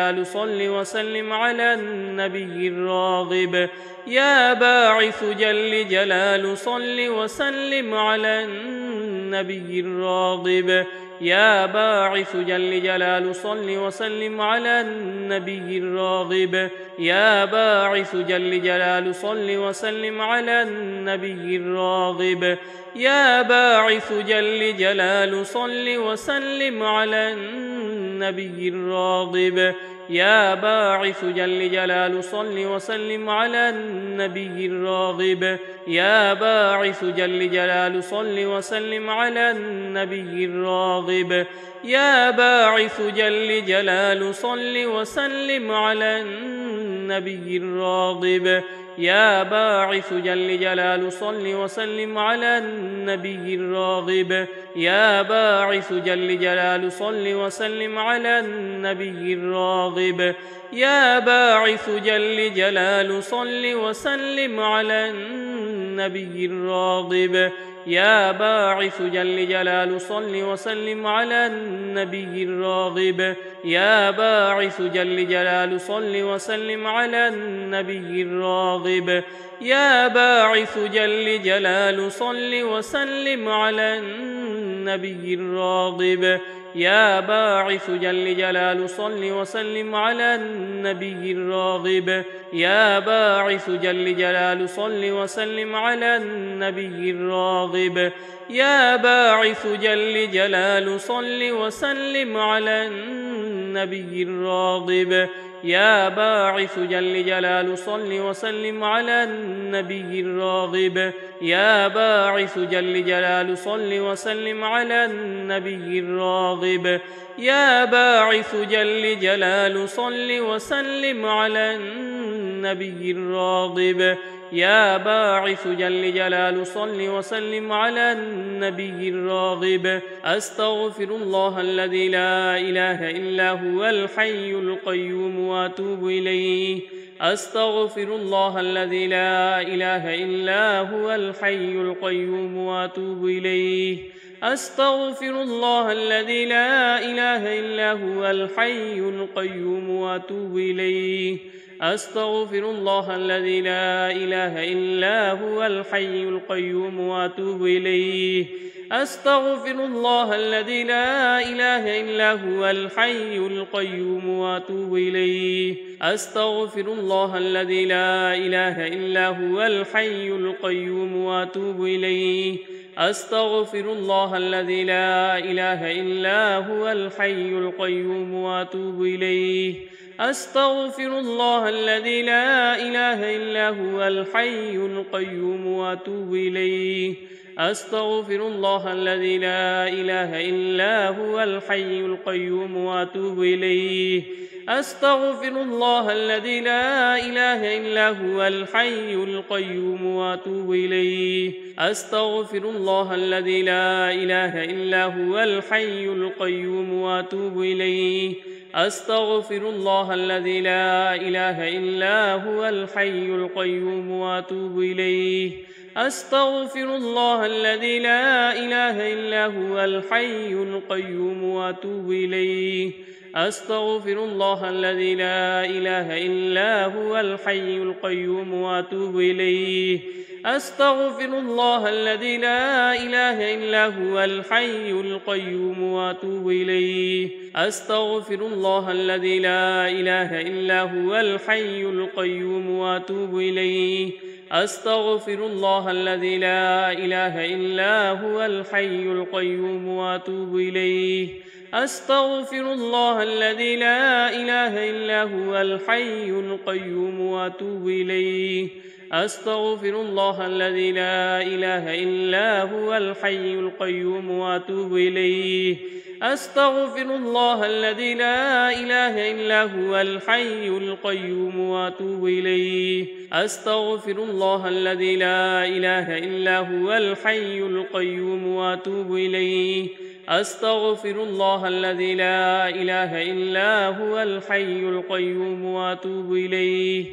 صل وسلم على النبي الراغب يا باعث جل جلال صل وسلم على النبي الراغب يا باعث جل جلال صل وسلم على النبي الراغب يا باعث جل جلال صل وسلم على النبي الراغب يا باعث جل جلال صل وسلم على النبي الراغب يا باعث جل جلال صل وسلم على النبي الراغب يا باعث جل جلال صل وسلم على النبي الراغب يا باعث جل جلال صل وسلم على النبي الراغب يا باعث جل جلال صل وسلم على النبي الراغب يا باعث جل جلال صل وسلم على النبي الراغب يا باعث جل جلال صل وسلم على النبي الراغب يا باعث جل جلال صل وسلم على النبي الراغب يا باعث جل جلال صل وسلم على النبي الراغب يا باعث جل جلال صل وسلم على النبي الراغب يا باعث جل جلال صل وسلم على النبي الراغب يا باعث جل جلال صل وسلم على النبي الراغب يا باعث جل جلال صل وسلم على النبي الراغب يا باعث جل جلال صل وسلم على النبي الراغب يا باعث جل جلال صل وسلم على النبي الراغب يا باعث جل جلال صل وسلم على النبي الراغب يا باعث جل جلال صل وسلم على النبي الراغب أستغفر الله الذي لا إله إلا هو الحي القيوم وأتوب إليه أستغفر الله الذي لا إله إلا هو الحي القيوم وأتوب إليه أستغفر الله الذي لا إله إلا هو الحي القيوم وأتوب إليه أستغفر الله الذي لا إله إلا هو الحي القيوم وأتوب إليه أستغفر الله الذي لا إله إلا هو الحي القيوم وأتوب إليه أستغفر الله الذي لا إله إلا هو الحي القيوم وأتوب إليه أستغفر الله الذي لا إله إلا هو الحي القيوم وأتوب إليه أستغفر الله الذي لا إله إلا هو الحي القيوم وأتوب إليه أستغفر الله الذي لا إله إلا هو الحي القيوم وأتوب إليه أستغفر الله الذي لا إله إلا هو الحي القيوم وأتوب إليه أستغفر الله الذي لا إله إلا هو الحي القيوم وأتوب إليه أستغفر الله الذي لا إله إلا هو الحي القيوم وأتوب إليه أستغفر الله الذي لا إله إلا هو الحي القيوم وأتوب إليه أستغفر الله الذي لا إله إلا هو الحي القيوم وأتوب إليه أستغفر الله الذي لا إله إلا هو الحي القيوم وأتوب إليه أستغفر الله الذي لا إله إلا هو الحي القيوم وأتوب إليه أستغفر الله الذي لا إله إلا هو الحي القيوم وأتوب إليه أستغفر الله الذي لا إله إلا هو الحي القيوم وأتوب إليه أستغفر الله الذي لا إله إلا هو الحي القيوم وأتوب إليه أستغفر الله الذي لا إله إلا هو الحي القيوم وأتوب إليه أستغفر الله الذي لا إله إلا هو الحي القيوم وأتوب إليه أستغفر الله الذي لا إله إلا هو الحي القيوم وأتوب إليه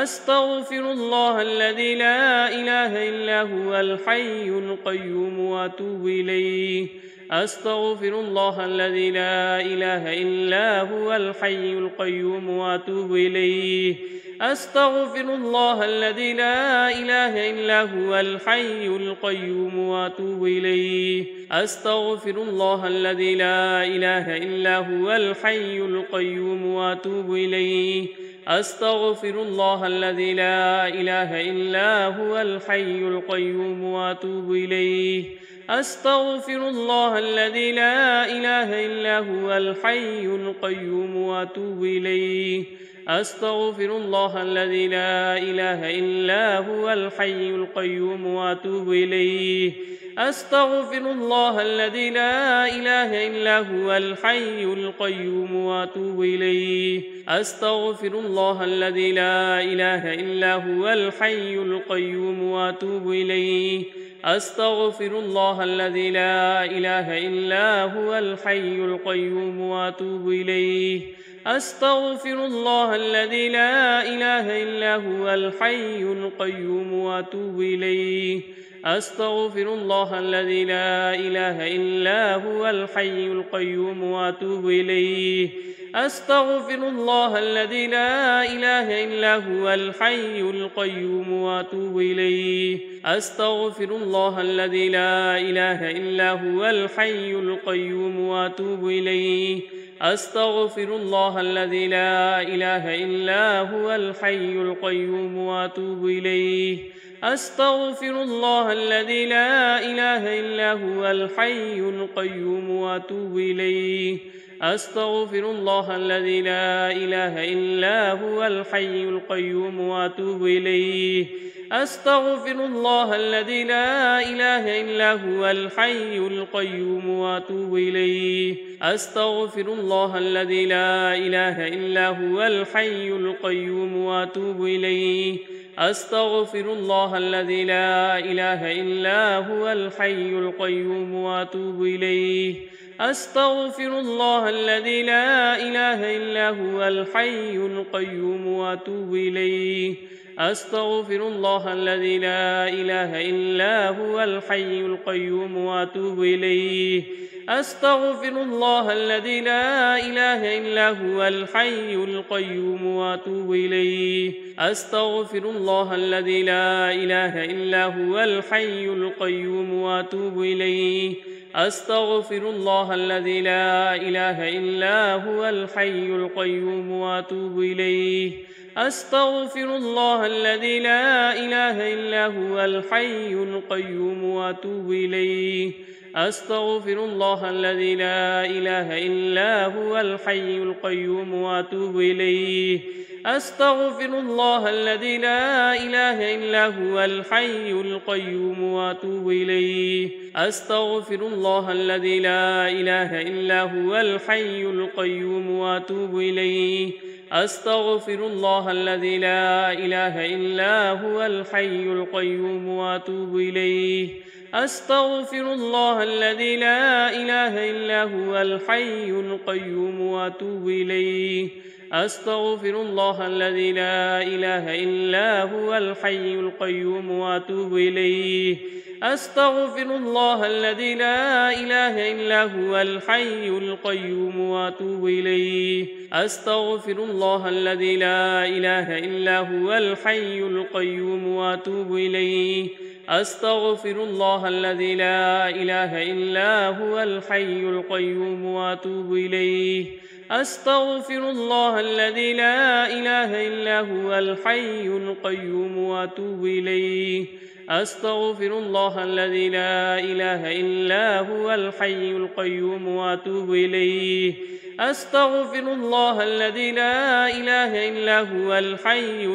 أستغفر الله الذي لا إله إلا هو الحي القيوم وأتوب إليه أستغفر الله الذي لا إله إلا هو الحي القيوم وأتوب إليه أستغفر الله الذي لا إله إلا هو الحي القيوم وأتوب إليه أستغفر الله الذي لا إله إلا هو الحي القيوم وأتوب إليه أستغفر الله الذي لا إله إلا هو الحي القيوم وأتوب إليه أستغفر الله الذي لا إله إلا هو الحي القيوم وأتوب إليه أستغفر الله الذي لا إله إلا هو الحي القيوم وأتوب إليه أستغفر الله الذي لا إله إلا هو الحي القيوم وأتوب إليه أستغفر الله الذي لا إله إلا هو الحي القيوم وأتوب إليه أستغفر الله الذي لا إله إلا هو الحي القيوم وأتوب إليه أستغفر الله الذي لا إله إلا هو الحي القيوم وأتوب إليه. أستغفر الله الذي لا إله إلا هو الحي القيوم وأتوب إليه. أستغفر الله الذي لا إله إلا هو الحي القيوم وأتوب إليه. أستغفر الله الذي لا إله إلا هو الحي القيوم وأتوب إليه. أستغفر الله الذي لا إله إلا هو الحي القيوم وأتوب إليه. أستغفر الله الذي لا إله إلا هو الحي القيوم وأتوب إليه. أستغفر الله الذي لا إله إلا هو الحي القيوم وأتوب إليه. أستغفر الله الذي لا إله إلا هو الحي القيوم وأتوب إليه. أستغفر الله الذي لا إله إلا هو الحي القيوم وأتوب إليه. أستغفر الله الذي لا إله إلا هو الحي القيوم وأتوب إليه. أستغفر الله الذي لا إله إلا هو الحي القيوم وأتوب إليه. أستغفر الله الذي لا إله إلا هو الحي القيوم وأتوب إليه. أستغفر الله الذي لا إله إلا هو الحي القيوم وأتوب إليه. أستغفر الله الذي لا إله إلا هو الحي القيوم وأتوب إليه. أستغفر الله الذي لا إله إلا هو الحي القيوم وأتوب إليه. أستغفر الله الذي لا إله إلا هو الحي القيوم وأتوب إليه. أستغفر الله الذي لا إله إلا هو الحي القيوم وأتوب إليه. أستغفر الله الذي لا إله إلا هو الحي القيوم وأتوب إليه. أستغفر الله الذي لا إله إلا هو الحي القيوم وأتوب إليه. أستغفر الله الذي لا إله إلا هو الحي القيوم وأتوب إليه. أستغفر الله الذي لا إله إلا هو الحي القيوم وأتوب إليه. أستغفر الله الذي لا إله إلا هو الحي القيوم وأتوب إليه. أستغفر الله الذي لا إله إلا هو الحي القيوم وأتوب إليه. أستغفر الله الذي لا إله إلا هو الحي القيوم وأتوب إليه. أستغفر الله الذي لا إله إلا هو الحي القيوم وأتوب إليه. أستغفر الله الذي لا إله إلا هو الحي القيوم وأتوب إليه. أستغفر الله الذي لا إله إلا هو الحي القيوم وأتوب إليه. أستغفر الله الذي لا إله إلا هو الحي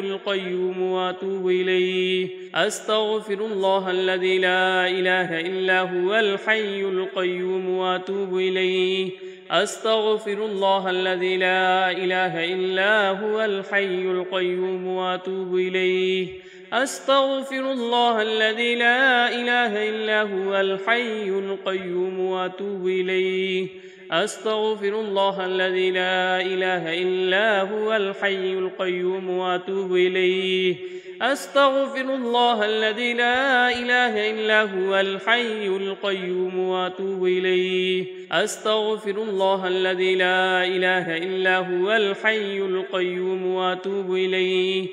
القيوم وأتوب إليه. أستغفر الله الذي لا إله إلا هو الحي القيوم وأتوب إليه. أستغفر الله الذي لا إله إلا هو الحي القيوم وأتوب إليه. أستغفر الله الذي لا إله إلا هو الحي القيوم وأتوب إليه. أستغفر الله الذي لا إله إلا هو الحي القيوم وأتوب إليه. أستغفر الله الذي لا إله إلا هو الحي القيوم وأتوب إليه. أستغفر الله الذي لا إله إلا هو الحي القيوم وأتوب إليه.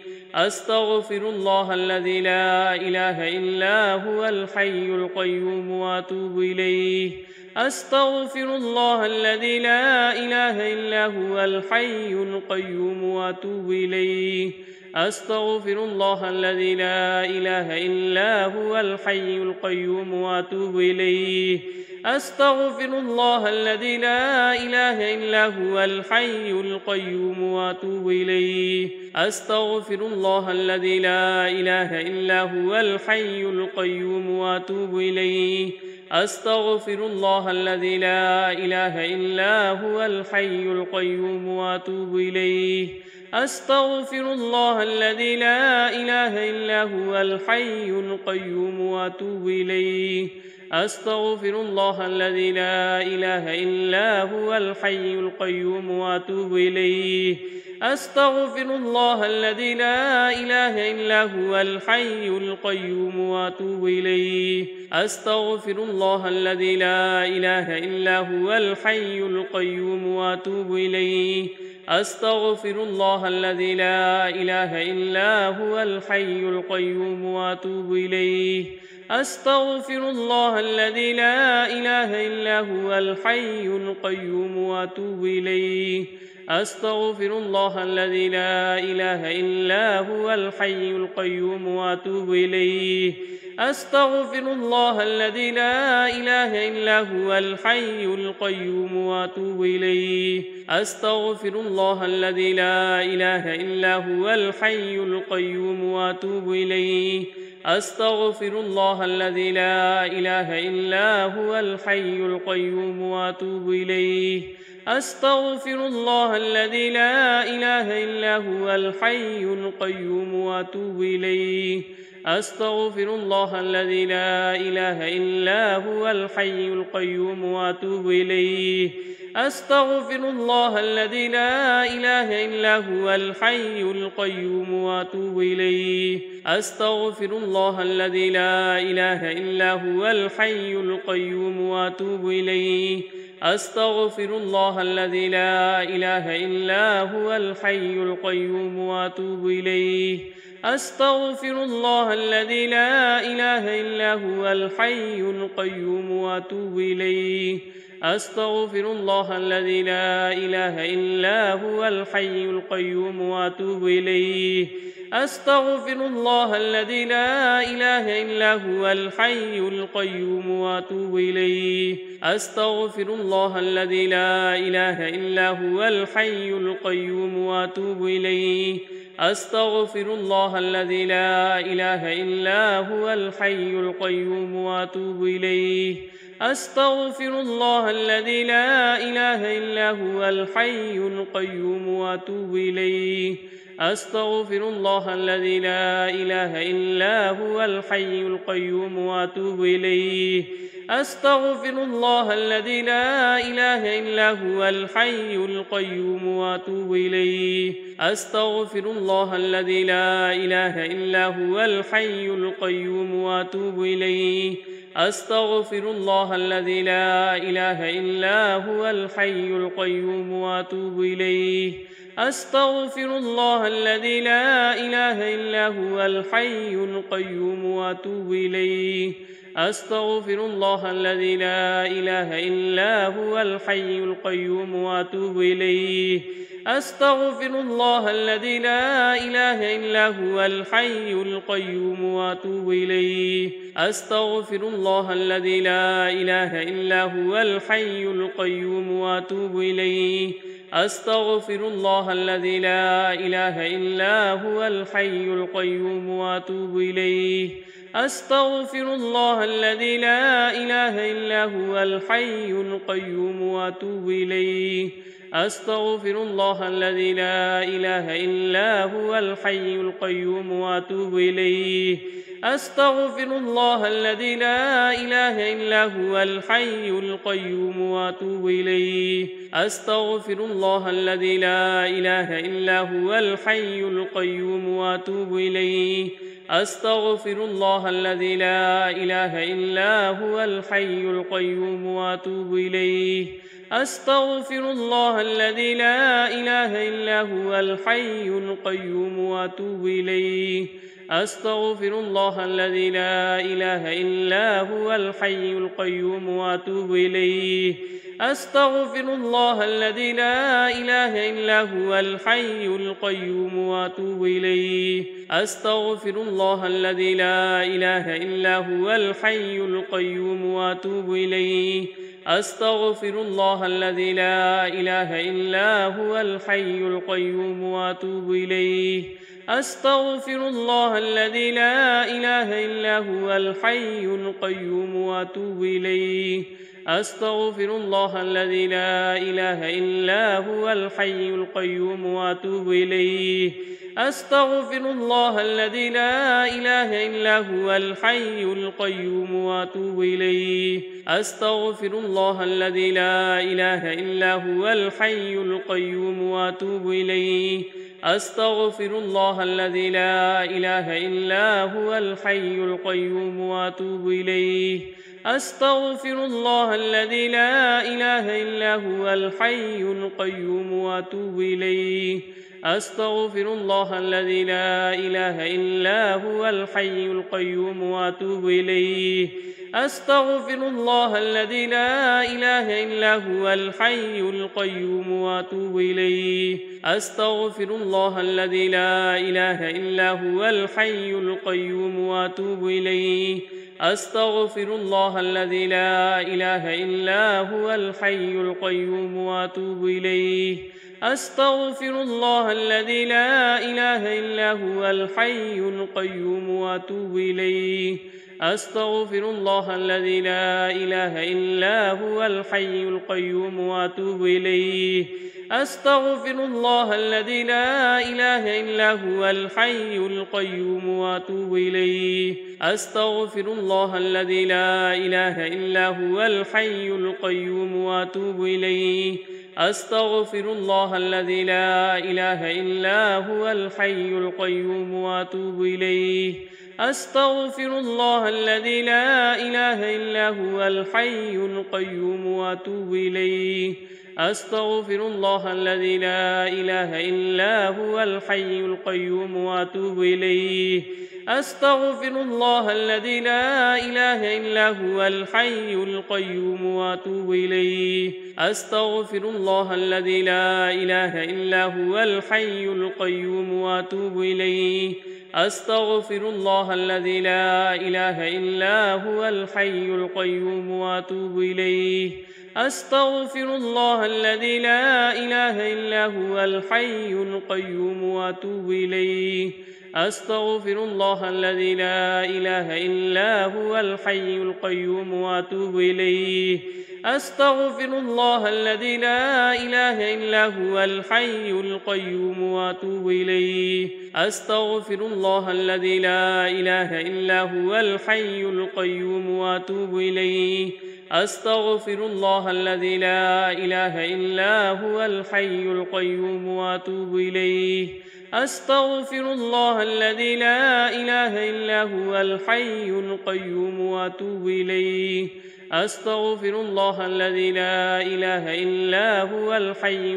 أستغفر الله الذي لا إله إلا هو الحي القيوم وأتوب إليه. أستغفر الله الذي لا إله إلا هو الحي القيوم وأتوب إليه. أستغفر الله الذي لا إله إلا هو الحي القيوم وأتوب إليه. أستغفر الله الذي لا إله إلا هو الحي القيوم وأتوب إليه. أستغفر الله الذي لا إله إلا هو الحي القيوم وأتوب إليه. أستغفر الله الذي لا إله إلا هو الحي القيوم وأتوب إليه. أستغفر الله الذي لا إله إلا هو الحي القيوم وأتوب إليه. أستغفر الله الذي لا إله إلا هو الحي القيوم وأتوب إليه أستغفر الله الذي لا إله إلا هو الحي القيوم وأتوب إليه أستغفر الله الذي لا إله إلا هو الحي القيوم وأتوب إليه أستغفر الله الذي لا إله إلا هو الحي القيوم وأتوب إليه أستغفر الله الذي لا إله إلا هو الحي القيوم وأتوب إليه أستغفر الله الذي لا إله إلا هو الحي القيوم وأتوب إليه أستغفر الله الذي لا إله إلا هو الحي القيوم وأتوب إليه أستغفر الله الذي لا إله إلا هو الحي القيوم وأتوب إليه أستغفر الله الذي لا إله إلا هو الحي القيوم وأتوب إليه أستغفر الله الذي لا إله إلا هو الحي القيوم وأتوب إليه أستغفر الله الذي لا إله إلا هو الحي القيوم وأتوب إليه أستغفر الله الذي لا إله إلا هو الحي القيوم وأتوب إليه أستغفر الله الذي لا إله إلا هو الحي القيوم وأتوب إليه أستغفر الله الذي لا إله إلا هو الحي القيوم وأتوب إليه أستغفر الله الذي لا إله إلا هو الحي القيوم وأتوب إليه أستغفر الله الذي لا إله إلا هو الحي القيوم وأتوب إليه أستغفر الله الذي لا إله إلا هو الحي القيوم وأتوب إليه أستغفر الله الذي لا إله إلا هو الحي القيوم وأتوب إليه أستغفر الله الذي لا إله إلا هو الحي القيوم وأتوب إليه أستغفر الله الذي لا إله إلا هو الحي القيوم وأتوب إليه أستغفر الله الذي لا إله إلا هو الحي القيوم وأتوب إليه أستغفر الله الذي لا إله إلا هو الحي القيوم وأتوب إليه أستغفر الله الذي لا إله إلا هو الحي القيوم وأتوب إليه أستغفر الله الذي لا إله إلا هو الحي القيوم وأتوب إليه أستغفر الله الذي لا إله إلا هو الحي القيوم وأتوب إليه أستغفر الله الذي لا إله إلا هو الحي القيوم وأتوب إليه أستغفر الله الذي لا إله إلا هو الحي القيوم وأتوب إليه أستغفر الله الذي لا إله إلا هو الحي القيوم وأتوب إليه أستغفر الله الذي لا إله إلا هو الحي القيوم وأتوب إليه أستغفر الله الذي لا إله إلا هو الحي القيوم وأتوب إليه أستغفر الله الذي لا إله إلا هو الحي القيوم وأتوب إليه أستغفر الله الذي لا إله إلا هو الحي القيوم وأتوب إليه أستغفر الله الذي لا إله إلا هو الحي القيوم وأتوب إليه أستغفر الله الذي لا إله إلا هو الحي القيوم وأتوب إليه أستغفر الله الذي لا إله إلا هو الحي القيوم وأتوب إليه أستغفر الله الذي لا إله إلا هو الحي القيوم وأتوب إليه أستغفر الله الذي لا إله إلا هو الحي القيوم وأتوب إليه أستغفر الله الذي لا إله إلا هو الحي القيوم وأتوب إليه أستغفر الله الذي لا إله إلا هو الحي القيوم وأتوب إليه أستغفر الله الذي لا إله إلا هو الحي القيوم وأتوب إليه. أستغفر الله الذي لا إله إلا هو الحي القيوم وأتوب إليه. أستغفر الله الذي لا إله إلا هو الحي القيوم وأتوب إليه. أستغفر الله الذي لا إله إلا هو الحي القيوم وأتوب إليه. أستغفر الله الذي لا إله إلا هو الحي القيوم وأتوب إليه. أستغفر الله الذي لا إله إلا هو الحي القيوم وأتوب إليه. أستغفر الله الذي لا إله إلا هو الحي القيوم وأتوب إليه. أستغفر الله الذي لا إله إلا هو الحي القيوم وأتوب إليه. أستغفر الله الذي لا إله إلا هو الحي القيوم وأتوب إليه. أستغفر الله الذي لا إله إلا هو الحي القيوم وأتوب إليه. أستغفر الله الذي لا إله إلا هو الحي القيوم وأتوب إليه. أستغفر الله الذي لا إله إلا هو الحي القيوم وأتوب إليه. أستغفر الله الذي لا إله إلا هو الحي القيوم وأتوب إليه. أستغفر الله الذي لا إله إلا هو الحي القيوم وأتوب إليه. أستغفر الله الذي لا إله إلا هو الحي القيوم وأتوب إليه. أستغفر الله الذي لا إله إلا هو الحي القيوم وأتوب إليه. أستغفر الله الذي لا إله إلا هو الحي القيوم وأتوب إليه. أستغفر الله الذي لا إله إلا هو الحي القيوم وأتوب إليه. أستغفر الله الذي لا إله إلا هو الحي القيوم وأتوب إليه. أستغفر الله الذي لا إله إلا هو الحي القيوم وأتوب إليه. أستغفر الله الذي لا إله إلا هو الحي القيوم وأتوب إليه. أستغفر الله الذي لا إله إلا هو الحي القيوم وأتوب إليه. أستغفر الله الذي لا إله إلا هو الحي القيوم وأتوب إليه. أستغفر الله الذي لا إله إلا هو الحي القيوم وأتوب إليه. أستغفر الله الذي لا إله إلا هو الحي القيوم وأتوب إليه. أستغفر الله الذي لا إله إلا هو الحي القيوم وأتوب إليه. أستغفر الله الذي لا إله إلا هو الحي القيوم وأتوب إليه. أستغفر الله الذي لا إله إلا هو الحي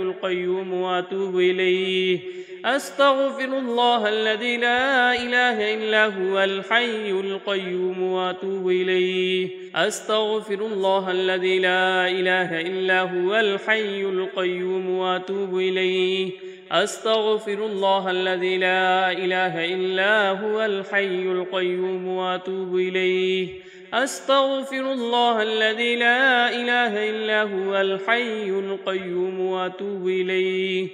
القيوم وأتوب إليه. أستغفر الله الذي لا إله إلا هو الحي القيوم وأتوب إليه. أستغفر الله الذي لا إله إلا هو الحي القيوم وأتوب إليه. أستغفر الله الذي لا إله إلا هو الحي القيوم وأتوب إليه.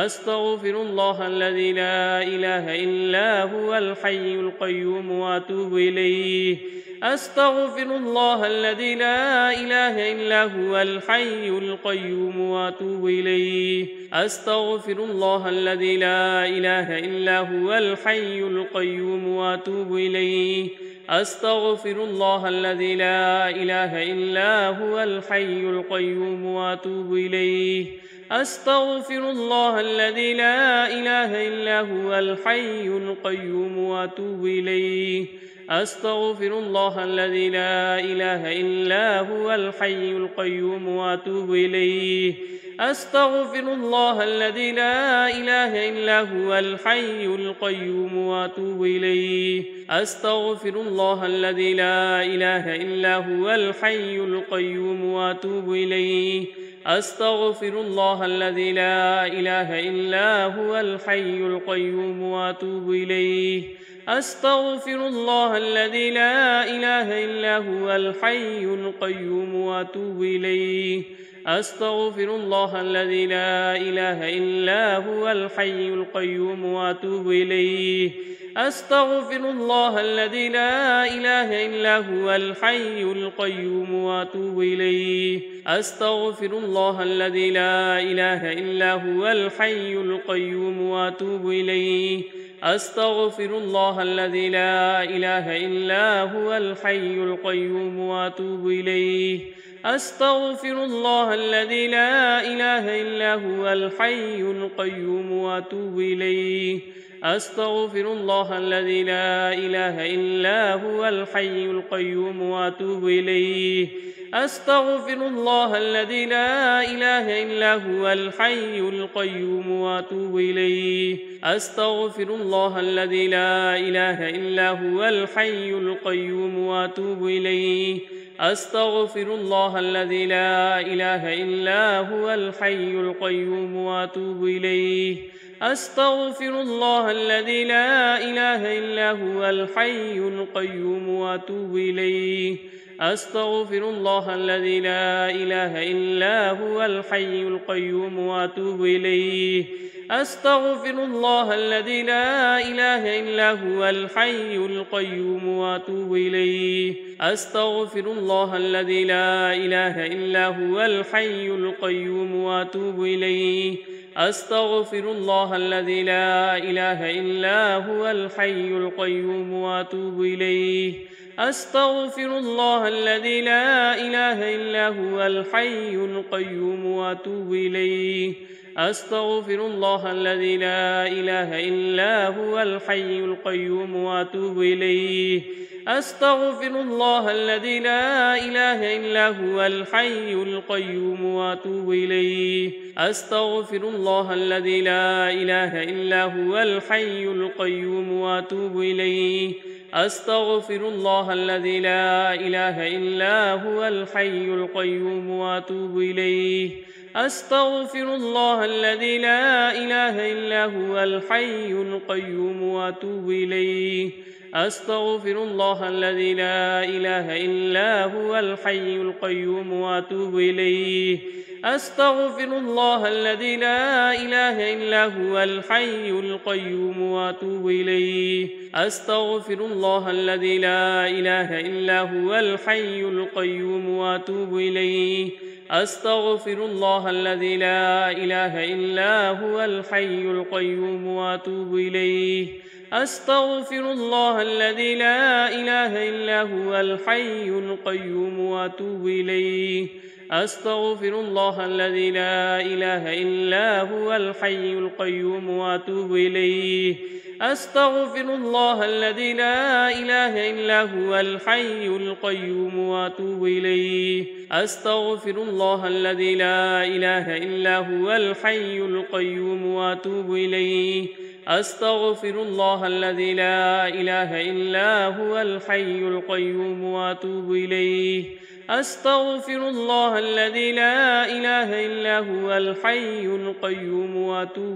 أستغفر الله الذي لا إله إلا هو الحي القيوم وأتوب إليه. أستغفر الله الذي لا إله إلا هو الحي القيوم وأتوب إليه. أستغفر الله الذي لا إله إلا هو الحي القيوم وأتوب إليه. أستغفر الله الذي لا إله إلا هو الحي القيوم وأتوب إليه. أستغفر الله الذي لا إله إلا هو الحي القيوم وأتوب إليه. أستغفر الله الذي لا إله إلا هو الحي القيوم وأتوب إليه. أستغفر الله الذي لا إله إلا هو الحي القيوم وأتوب إليه. أستغفر الله الذي لا إله إلا هو الحي القيوم وأتوب إليه. أستغفر الله الذي لا إله إلا هو الحي القيوم وأتوب إليه. أستغفر الله الذي لا إله إلا هو الحي القيوم وأتوب إليه. أستغفر الله الذي لا إله إلا هو الحي القيوم وأتوب إليه. أستغفر الله الذي لا إله إلا هو الحي القيوم وأتوب إليه. أستغفر الله الذي لا إله إلا هو الحي القيوم وأتوب إليه. أستغفر الله الذي لا إله إلا هو الحي القيوم وأتوب إليه. أستغفر الله الذي لا إله إلا هو الحي القيوم وأتوب إليه. أستغفر الله الذي لا إله إلا هو الحي القيوم وأتوب إليه. أستغفر الله الذي لا إله إلا هو الحي القيوم وأتوب إليه. أستغفر الله الذي لا إله إلا هو الحي القيوم وأتوب إليه. أستغفر الله الذي لا إله إلا هو الحي القيوم وأتوب إليه. أستغفر الله الذي لا إله إلا هو الحي القيوم وأتوب إليه. أستغفر الله الذي لا إله إلا هو الحي القيوم وأتوب إليه. أستغفر الله الذي لا إله إلا هو الحي القيوم وأتوب إليه. أستغفر الله الذي لا إله إلا هو الحي القيوم وأتوب إليه. أستغفر الله الذي لا إله إلا هو الحي القيوم وأتوب إليه. أستغفر الله الذي لا إله إلا هو الحي القيوم وأتوب إليه. أستغفر الله الذي لا إله إلا هو الحي القيوم وأتوب إليه. أستغفر الله الذي لا إله إلا هو الحي القيوم وأتوب إليه. أستغفر الله الذي لا إله إلا هو الحي القيوم وأتوب إليه. أستغفر الله الذي لا إله إلا هو الحي القيوم وأتوب إليه. أستغفر الله الذي لا إله إلا هو الحي القيوم وأتوب إليه. أستغفر الله الذي لا إله إلا هو الحي القيوم وأتوب إليه. أستغفر الله الذي لا إله إلا هو الحي القيوم وأتوب إليه. أستغفر الله الذي لا إله إلا هو الحي القيوم وأتوب إليه. أستغفر الله الذي لا إله إلا هو الحي القيوم وأتوب إليه. أستغفر الله الذي لا إله إلا هو الحي القيوم وأتوب إليه. أستغفر الله الذي لا إله إلا هو الحي القيوم وأتوب إليه. أستغفر الله الذي لا إله إلا هو الحي القيوم وأتوب إليه. أستغفر الله الذي لا إله إلا هو الحي القيوم وأتوب إليه. أستغفر الله الذي لا إله إلا هو الحي القيوم وأتوب إليه. أستغفر الله الذي لا إله إلا هو الحي القيوم وأتوب إليه. أستغفر الله الذي لا إله إلا هو الحي القيوم وأتوب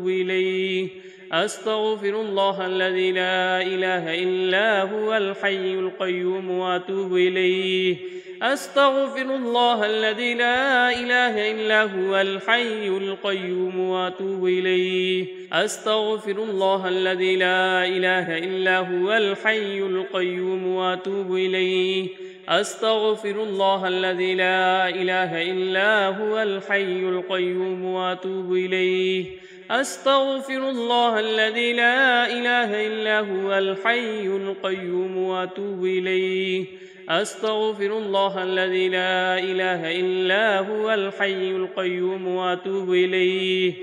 إليه. أستغفر الله الذي لا إله إلا هو الحي القيوم وأتوب إليه. أستغفر الله الذي لا إله إلا هو الحي القيوم وأتوب إليه. أستغفر الله الذي لا إله إلا هو الحي القيوم وأتوب إليه. أستغفر الله الذي لا إله إلا هو الحي القيوم وأتوب إليه. أستغفر الله الذي لا إله إلا هو الحي القيوم وأتوب إليه.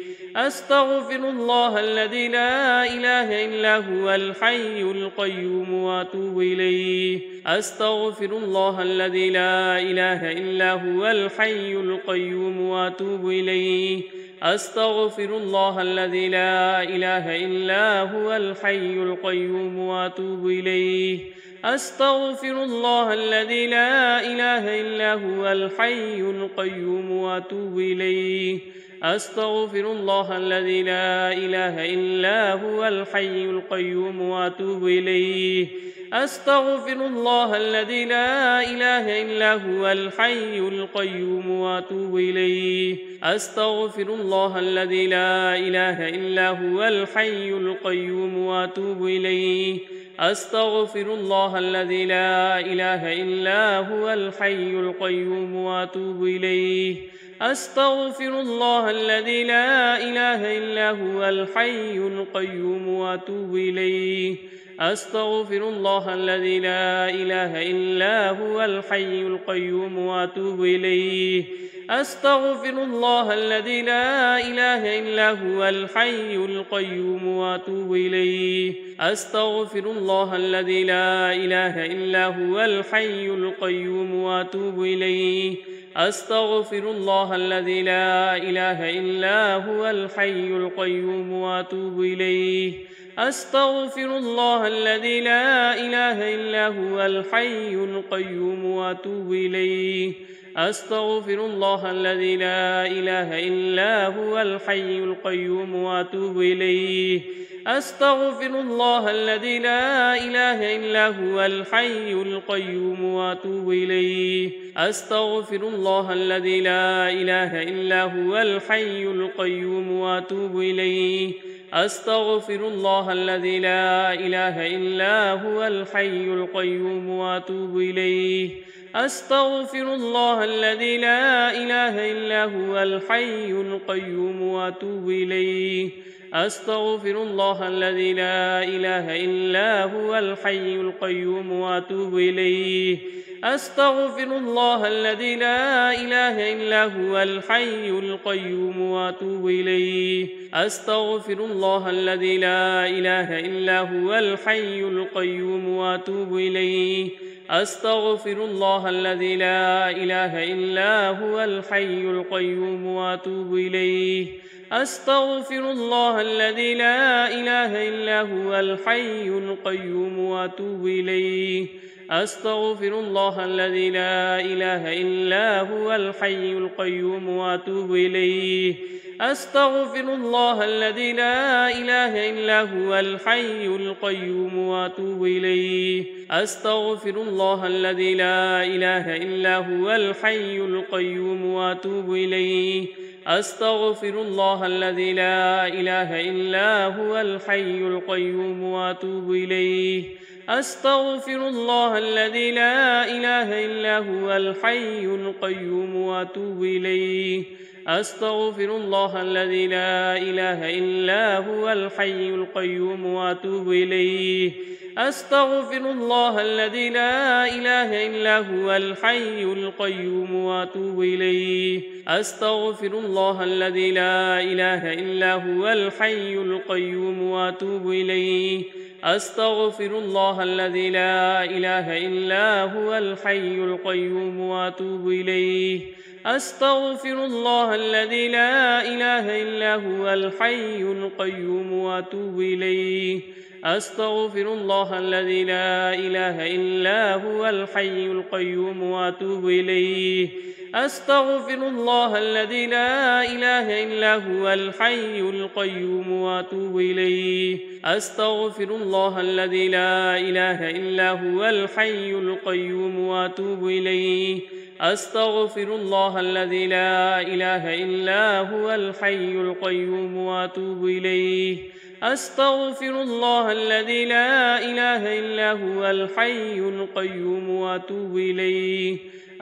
أستغفر الله الذي لا إله إلا هو الحي القيوم وأتوب إليه. أستغفر الله الذي لا إله إلا هو الحي القيوم وأتوب إليه. أستغفر الله الذي لا إله إلا هو الحي القيوم وأتوب إليه. أستغفر الله الذي لا إله إلا هو الحي القيوم وأتوب إليه. أستغفر الله الذي لا إله إلا هو الحي القيوم وأتوب إليه. أستغفر الله الذي لا إله إلا هو الحي القيوم وأتوب إليه. أستغفر الله الذي لا إله إلا هو الحي القيوم وأتوب إليه. أستغفر الله الذي لا إله إلا هو الحي القيوم وأتوب إليه. أستغفر الله الذي لا إله إلا هو الحي القيوم وأتوب إليه. أستغفر الله الذي لا إله إلا هو الحي القيوم وأتوب إليه. أستغفر الله الذي لا إله إلا هو الحي القيوم وأتوب إليه. أستغفر الله الذي لا إله إلا هو الحي القيوم وأتوب إليه. أستغفر الله الذي لا إله إلا هو الحي القيوم وأتوب إليه. أستغفر الله الذي لا إله إلا هو الحي القيوم وأتوب إليه. أستغفر الله الذي لا إله إلا هو الحي القيوم وأتوب إليه. أستغفر الله الذي لا إله إلا هو الحي القيوم وأتوب إليه. أستغفر الله الذي لا إله إلا هو الحي القيوم وأتوب إليه. أستغفر الله الذي لا إله إلا هو الحي القيوم وأتوب إليه. أستغفر الله الذي لا إله إلا هو الحي القيوم وأتوب إليه. أستغفر الله الذي لا إله إلا هو الحي القيوم وأتوب إليه. أستغفر الله الذي لا إله إلا هو الحي القيوم وأتوب إليه. أستغفر الله الذي لا إله إلا هو الحي القيوم وأتوب إليه. أستغفر الله الذي لا إله إلا هو الحي القيوم وأتوب إليه. أستغفر الله الذي لا إله إلا هو الحي القيوم وأتوب إليه. أستغفر الله الذي لا إله إلا هو الحي القيوم وأتوب إليه. أستغفر الله الذي لا إله إلا هو الحي القيوم وأتوب إليه. أستغفر الله الذي لا إله إلا هو الحي القيوم وأتوب إليه. أستغفر الله الذي لا إله إلا هو الحي القيوم وأتوب إليه. أستغفر الله الذي لا إله إلا هو الحي القيوم وأتوب إليه. أستغفر الله الذي لا إله إلا هو الحي القيوم وأتوب إليه. أستغفر الله الذي لا إله إلا هو الحي القيوم وأتوب إليه. أستغفر الله الذي لا إله إلا هو الحي القيوم وأتوب إليه. أستغفر الله الذي لا إله إلا هو الحي القيوم وأتوب إليه. أستغفر الله الذي لا إله إلا هو الحي القيوم وأتوب إليه. أستغفر الله الذي لا إله إلا هو الحي القيوم وأتوب إليه. أستغفر الله الذي لا إله إلا هو الحي القيوم وأتوب إليه. أستغفر الله الذي لا إله إلا هو الحي القيوم وأتوب إليه. أستغفر الله الذي لا إله إلا هو الحي القيوم وأتوب إليه. أستغفر الله الذي لا إله إلا هو الحي القيوم وأتوب إليه.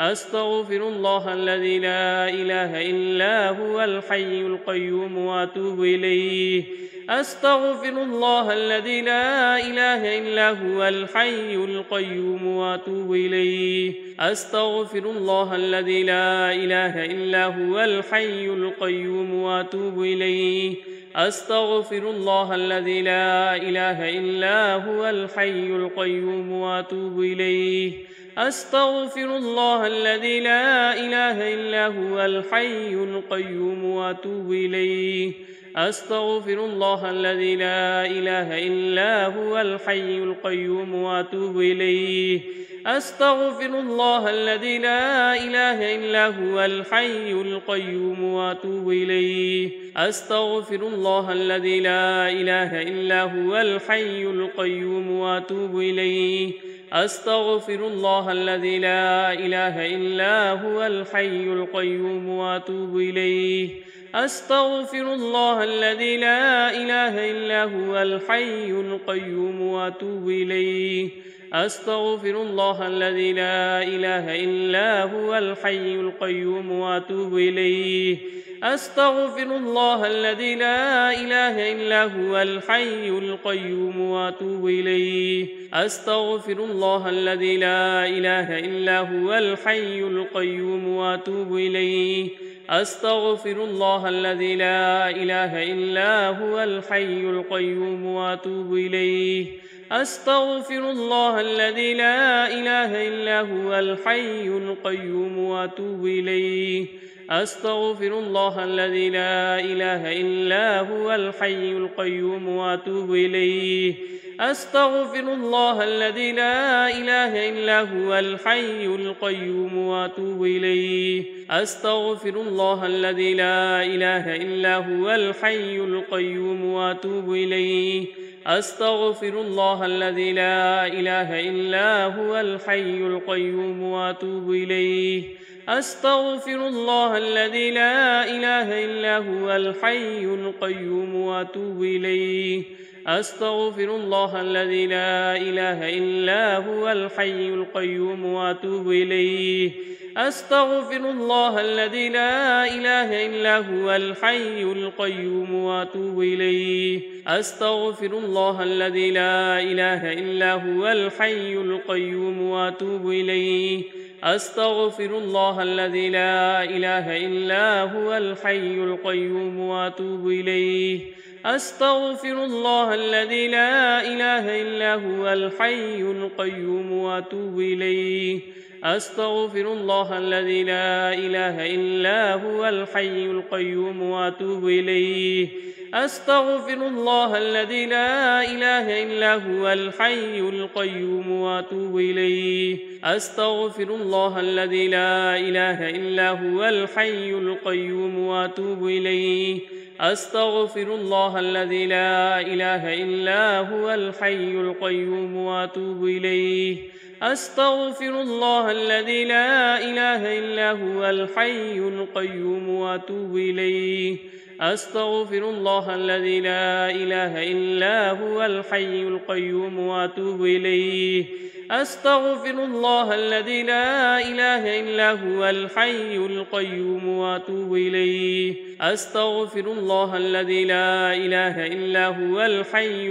أستغفر الله الذي لا إله إلا هو الحي القيوم وأتوب إليه. أستغفر الله الذي لا إله إلا هو الحي القيوم وأتوب إليه. أستغفر الله الذي لا إله إلا هو الحي القيوم وأتوب إليه. أستغفر الله الذي لا إله إلا هو الحي القيوم وأتوب إليه. أستغفر الله الذي لا إله إلا هو الحي القيوم وأتوب إليه. أستغفر الله الذي لا إله إلا هو الحي القيوم وأتوب إليه. أستغفر الله الذي لا إله إلا هو الحي القيوم وأتوب إليه. أستغفر الله الذي لا إله إلا هو الحي القيوم وأتوب إليه. أستغفر الله الذي لا إله إلا هو الحي القيوم وأتوب إليه. أستغفر الله الذي لا إله إلا هو الحي القيوم وأتوب إليه. أستغفر الله الذي لا إله إلا هو الحي القيوم وأتوب إليه. أستغفر الله الذي لا إله إلا هو الحي القيوم وأتوب إليه. أستغفر الله الذي لا إله إلا هو الحي القيوم وأتوب إليه. أستغفر الله الذي لا إله إلا هو الحي القيوم وأتوب إليه. أستغفر الله الذي لا إله إلا هو الحي القيوم وأتوب إليه. أستغفر الله الذي لا إله إلا هو الحي القيوم وأتوب إليه. أستغفر الله الذي لا إله إلا هو الحي القيوم وأتوب إليه. أستغفر الله الذي لا إله إلا هو الحي القيوم وأتوب إليه. أستغفر الله الذي لا إله إلا هو الحي القيوم وأتوب إليه. أستغفر الله الذي لا إله إلا هو الحي القيوم وأتوب إليه. أستغفر الله الذي لا إله إلا هو الحي القيوم وأتوب إليه. أستغفر الله الذي لا إله إلا هو الحي القيوم وأتوب إليه. أستغفر الله الذي لا إله إلا هو الحي القيوم وأتوب إليه. أستغفر الله الذي لا إله إلا هو الحي القيوم وأتوب إليه. أستغفر الله الذي لا إله إلا هو الحي القيوم وأتوب إليه. أستغفر الله الذي لا إله إلا هو الحي القيوم وأتوب إليه. أستغفر الله الذي لا إله إلا هو الحي القيوم وأتوب إليه. أستغفر الله الذي لا إله إلا هو الحي القيوم وأتوب إليه. أستغفر الله الذي لا إله إلا هو الحي القيوم وأتوب إليه. أستغفر الله الذي لا إله إلا هو الحي القيوم وأتوب إليه. أستغفر الله الذي لا إله إلا هو الحي القيوم وأتوب إليه. أستغفر الله الذي لا إله إلا هو الحي القيوم وأتوب إليه. أستغفر الله الذي لا إله إلا هو الحي القيوم وأتوب إليه. أستغفر الله الذي لا إله إلا هو الحي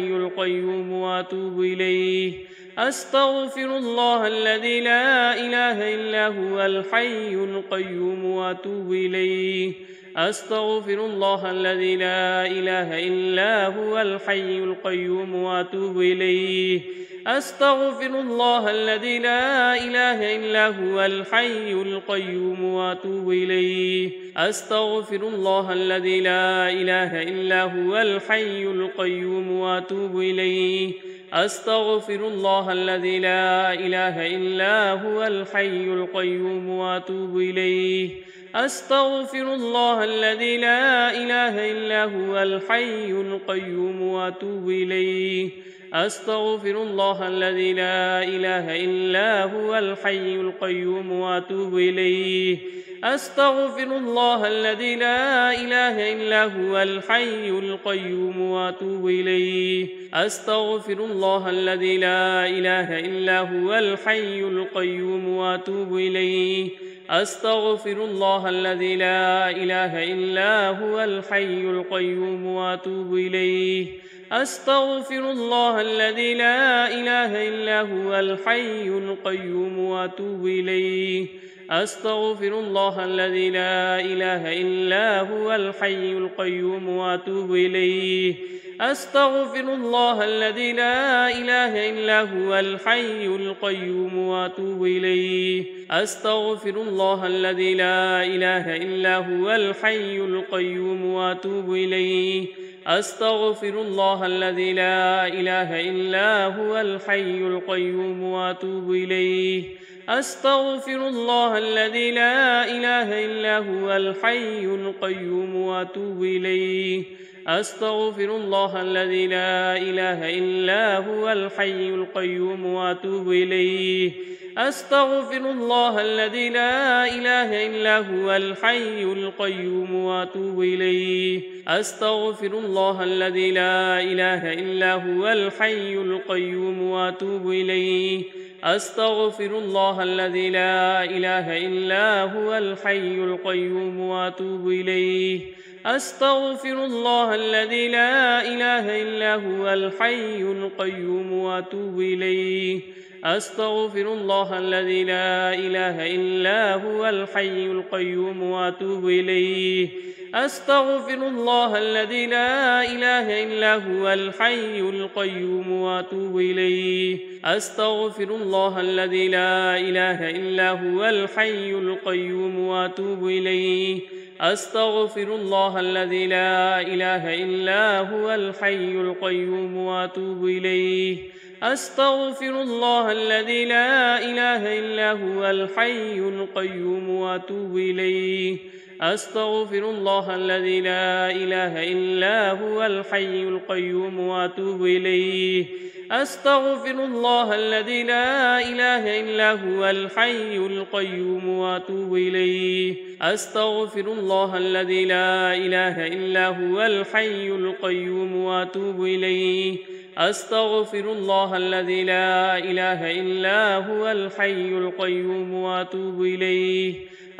القيوم وأتوب إليه. أستغفر الله الذي لا إله إلا هو الحي القيوم وأتوب إليه. أستغفر الله الذي لا إله إلا هو الحي القيوم وأتوب إليه. أستغفر الله الذي لا إله إلا هو الحي القيوم وأتوب إليه. أستغفر الله الذي لا إله إلا هو الحي القيوم وأتوب إليه. أستغفر الله الذي لا إله إلا هو الحي القيوم وأتوب إليه. أستغفر الله الذي لا إله إلا هو الحي القيوم وأتوب إليه. أستغفر الله الذي لا إله إلا هو الحي القيوم وأتوب إليه. أستغفر الله الذي لا إله إلا هو الحي القيوم وأتوب إليه. أستغفر الله الذي لا إله إلا هو الحي القيوم وأتوب إليه. أستغفر الله الذي لا إله إلا هو الحي القيوم وأتوب إليه. أستغفر الله الذي لا إله إلا هو الحي القيوم وأتوب إليه. أستغفر الله الذي لا إله إلا هو الحي القيوم وأتوب إليه أستغفر الله الذي لا إله إلا هو الحي القيوم وأتوب إليه أستغفر الله الذي لا إله إلا هو الحي القيوم وأتوب إليه أستغفر الله الذي لا إله إلا هو الحي القيوم وأتوب إليه أستغفر الله الذي لا إله إلا هو الحي القيوم وأتوب إليه أستغفر الله الذي لا إله إلا هو الحي القيوم وأتوب إليه أستغفر الله الذي لا إله إلا هو الحي القيوم وأتوب إليه أستغفر الله الذي لا إله إلا هو الحي القيوم وأتوب إليه أستغفر الله الذي لا إله إلا هو الحي القيوم وأتوب إليه أستغفر الله الذي لا إله إلا هو الحي القيوم وأتوب إليه أستغفر الله الذي لا إله إلا هو الحي القيوم وأتوب إليه أستغفر الله الذي لا إله إلا هو الحي القيوم وأتوب إليه أستغفر الله الذي لا إله إلا هو الحي القيوم وأتوب إليه أستغفر الله الذي لا إله إلا هو الحي القيوم وأتوب إليه أستغفر الله الذي لا إله إلا هو الحي القيوم وأتوب إليه أستغفر الله الذي لا إله إلا هو الحي القيوم وأتوب إليه أستغفر الله الذي لا إله إلا هو الحي القيوم وأتوب إليه أستغفر الله الذي لا إله إلا هو الحي القيوم وأتوب إليه أستغفر الله الذي لا إله إلا هو الحي القيوم وأتوب إليه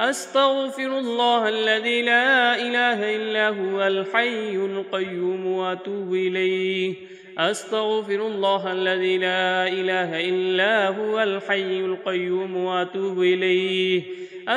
أستغفر الله الذي لا إله إلا هو الحي القيوم وأتوب إليه أستغفر الله الذي لا إله إلا هو الحي القيوم وأتوب إليه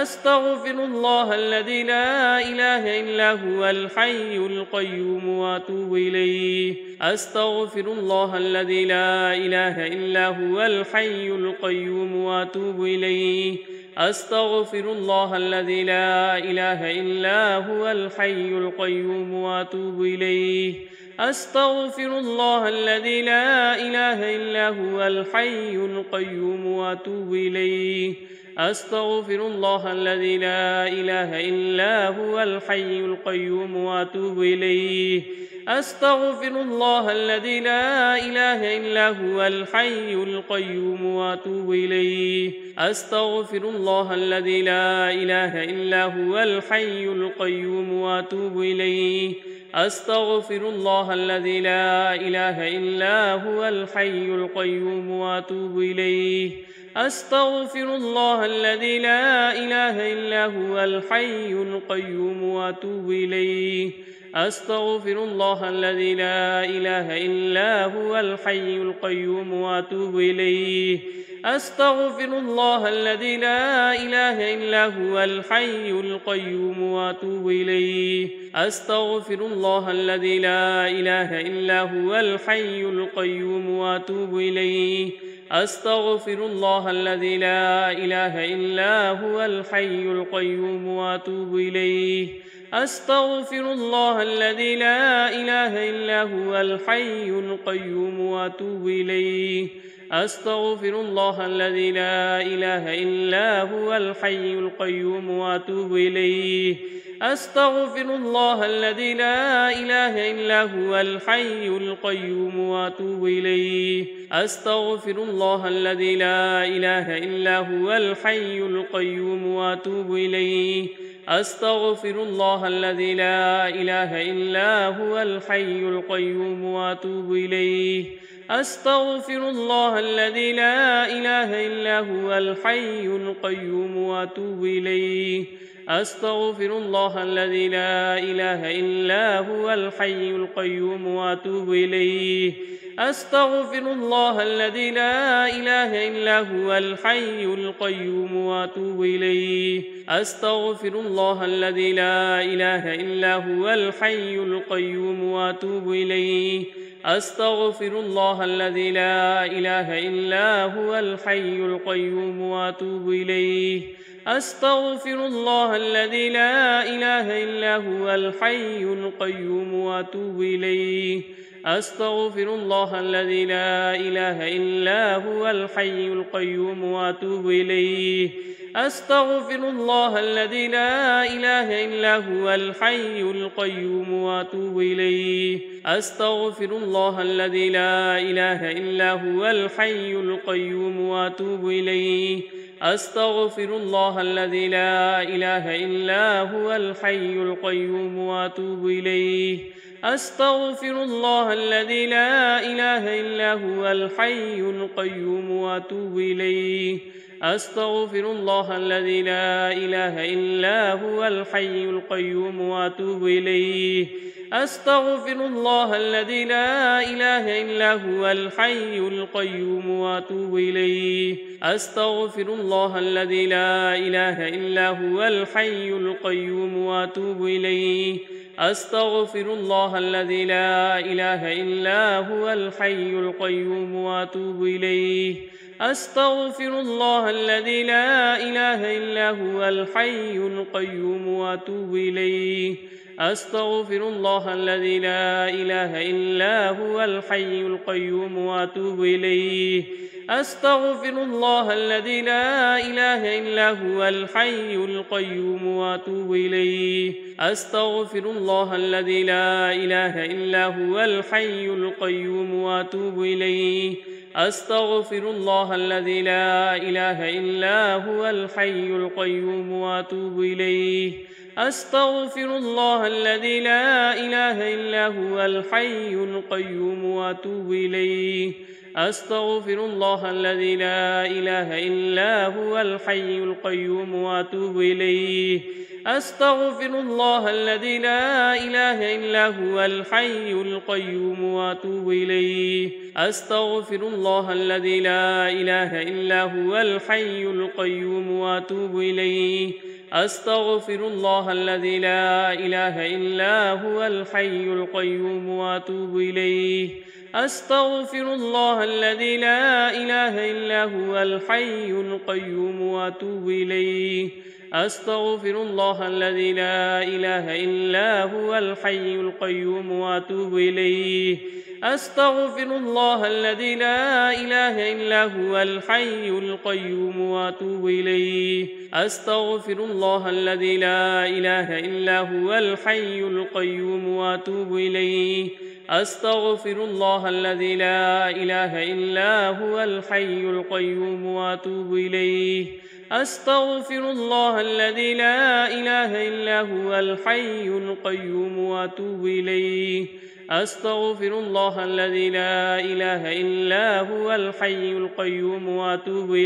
أستغفر الله الذي لا إله إلا هو الحي القيوم وأتوب إليه أستغفر الله الذي لا إله إلا هو الحي القيوم وأتوب إليه أستغفر الله الذي لا إله إلا هو الحي القيوم وأتوب إليه أستغفر الله الذي لا إله إلا هو الحي القيوم وأتوب إليه أستغفر الله الذي لا إله إلا هو الحي القيوم وأتوب إليه أستغفر الله الذي لا إله إلا هو الحي القيوم وأتوب إليه أستغفر الله الذي لا إله إلا هو الحي القيوم وأتوب إليه أستغفر الله الذي لا إله إلا هو الحي القيوم وأتوب إليه أستغفر الله الذي لا إله إلا هو الحي القيوم وأتوب إليه أستغفر الله الذي لا إله إلا هو الحي القيوم وأتوب إليه أستغفر الله الذي لا إله إلا هو الحي القيوم وأتوب إليه أستغفر الله الذي لا إله إلا هو الحي القيوم وأتوب إليه أستغفر الله الذي لا إله إلا هو الحي القيوم وأتوب إليه أستغفر الله الذي لا إله إلا هو الحي القيوم وأتوب إليه أستغفر الله الذي لا إله إلا هو الحي القيوم وأتوب إليه أستغفر الله الذي لا إله إلا هو الحي القيوم وأتوب إليه أستغفر الله الذي لا إله إلا هو الحي القيوم وأتوب إليه أستغفر الله الذي لا إله إلا هو الحي القيوم وأتوب إليه أستغفر الله الذي لا إله إلا هو الحي القيوم وأتوب إليه أستغفر الله الذي لا إله إلا هو الحي القيوم وأتوب إليه. أستغفر الله الذي لا إله إلا هو الحي القيوم وأتوب إليه. أستغفر الله الذي لا إله إلا هو الحي القيوم وأتوب إليه. أستغفر الله الذي لا إله إلا هو الحي القيوم وأتوب إليه. أستغفر الله الذي لا إله إلا هو الحي القيوم وأتوب إليه. أستغفر الله الذي لا إله إلا هو الحي القيوم وأتوب إليه. أستغفر الله الذي لا إله إلا هو الحي القيوم وأتوب إليه. أستغفر الله الذي لا إله إلا هو الحي القيوم وأتوب إليه. أستغفر الله الذي لا إله إلا هو الحي القيوم وأتوب إليه. أستغفر الله الذي لا إله إلا هو الحي القيوم وأتوب إليه. أستغفر الله الذي لا إله إلا هو الحي القيوم وأتوب إليه. أستغفر الله الذي لا إله إلا هو الحي القيوم وأتوب إليه. أستغفر الله الذي لا إله إلا هو الحي القيوم وأتوب إليه. أستغفر الله الذي لا إله إلا هو الحي القيوم وأتوب إليه. أستغفر الله الذي لا إله إلا هو الحي القيوم وأتوب إليه. أستغفر الله الذي لا إله إلا هو الحي القيوم وأتوب إليه. أستغفر الله الذي لا إله إلا هو الحي القيوم وأتوب إليه. أستغفر الله الذي لا إله إلا هو الحي القيوم وأتوب إليه. أستغفر الله الذي لا إله إلا هو الحي القيوم وأتوب إليه. أستغفر الله الذي لا إله إلا هو الحي القيوم وأتوب إليه. أستغفر الله الذي لا إله إلا هو الحي القيوم وأتوب إليه. أستغفر الله الذي لا إله إلا هو الحي القيوم وأتوب إليه. أستغفر الله الذي لا إله إلا هو الحي القيوم وأتوب إليه. أستغفر الله الذي لا إله إلا هو الحي القيوم وأتوب إليه. أستغفر الله الذي لا إله إلا هو الحي القيوم وأتوب إليه. أستغفر الله الذي لا إله إلا هو الحي القيوم وأتوب إليه. أستغفر الله الذي لا إله إلا هو الحي القيوم وأتوب إليه. أستغفر الله الذي لا إله إلا هو الحي القيوم وأتوب إليه. أستغفر الله الذي لا إله إلا هو الحي القيوم وأتوب إليه. أستغفر الله الذي لا إله إلا هو الحي القيوم وأتوب إليه. أستغفر الله الذي لا إله إلا هو الحي القيوم وأتوب إليه. أستغفر الله الذي لا إله إلا هو الحي القيوم وأتوب إليه.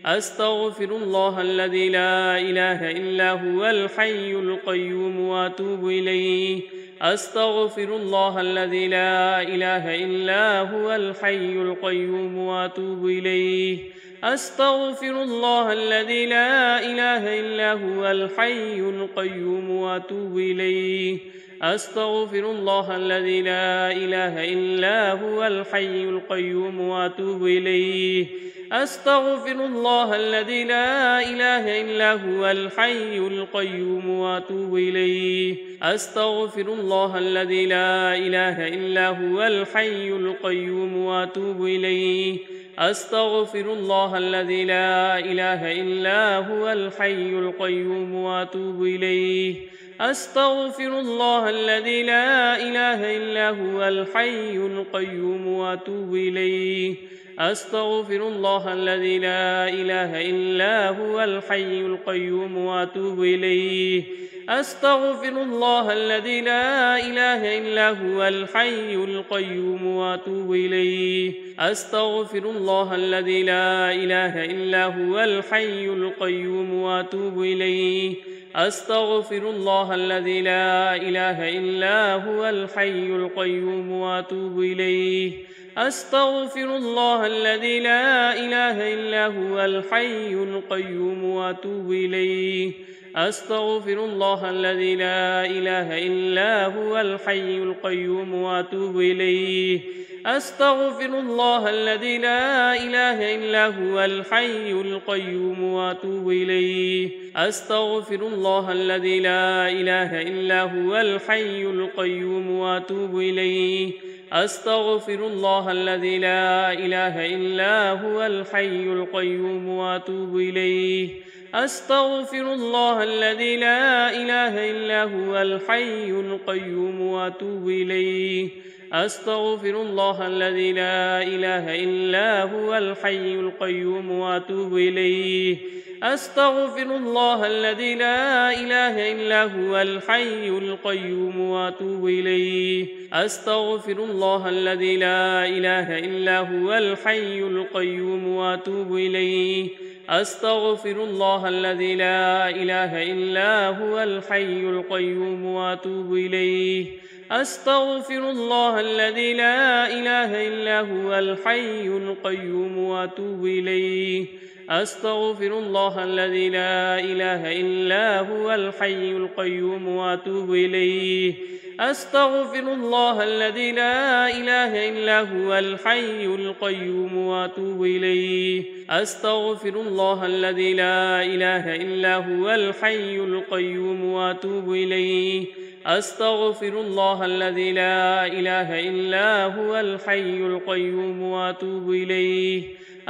أستغفر الله الذي لا إله إلا هو الحي القيوم وأتوب إليه. أستغفر الله الذي لا إله إلا هو الحي القيوم وأتوب إليه. أستغفر الله الذي لا إله إلا هو الحي القيوم وأتوب إليه. أستغفر الله الذي لا إله إلا هو الحي القيوم وأتوب إليه. أستغفر الله الذي لا إله إلا هو الحي القيوم وأتوب إليه. أستغفر الله الذي لا إله إلا هو الحي القيوم وأتوب إليه. أستغفر الله الذي لا إله إلا هو الحي القيوم وأتوب إليه. أستغفر الله الذي لا إله إلا هو الحي القيوم وأتوب إليه. أستغفر الله الذي لا إله إلا هو الحي القيوم وأتوب إليه أستغفر الله الذي لا إله إلا هو الحي القيوم وأتوب إليه أستغفر الله الذي لا إله إلا هو الحي القيوم وأتوب إليه أستغفر الله الذي لا إله إلا هو الحي القيوم وأتوب إليه أستغفر الله الذي لا إله إلا هو الحي القيوم وأتوب إليه أستغفر الله الذي لا إله إلا هو الحي القيوم وأتوب إليه أستغفر الله الذي لا إله إلا هو الحي القيوم وأتوب إليه أستغفر الله الذي لا إله إلا هو الحي القيوم وأتوب إليه أستغفر الله الذي لا إله إلا هو الحي القيوم وأتوب إليه أستغفر الله الذي لا إله إلا هو الحي القيوم وأتوب إليه أستغفر الله الذي لا إله إلا هو الحي القيوم وأتوب إليه أستغفر الله الذي لا إله إلا هو الحي القيوم وأتوب إليه أستغفر الله الذي لا إله إلا هو الحي القيوم وأتوب إليه أستغفر الله الذي لا إله إلا هو الحي القيوم وأتوب إليه أستغفر الله الذي لا إله إلا هو الحي القيوم وأتوب إليه أستغفر الله الذي لا إله إلا هو الحي القيوم وأتوب إليه أستغفر الله الذي لا إله إلا هو الحي القيوم وأتوب إليه أستغفر الله الذي لا إله إلا هو الحي القيوم وأتوب إليه أستغفر الله الذي لا إله إلا هو الحي القيوم وأتوب إليه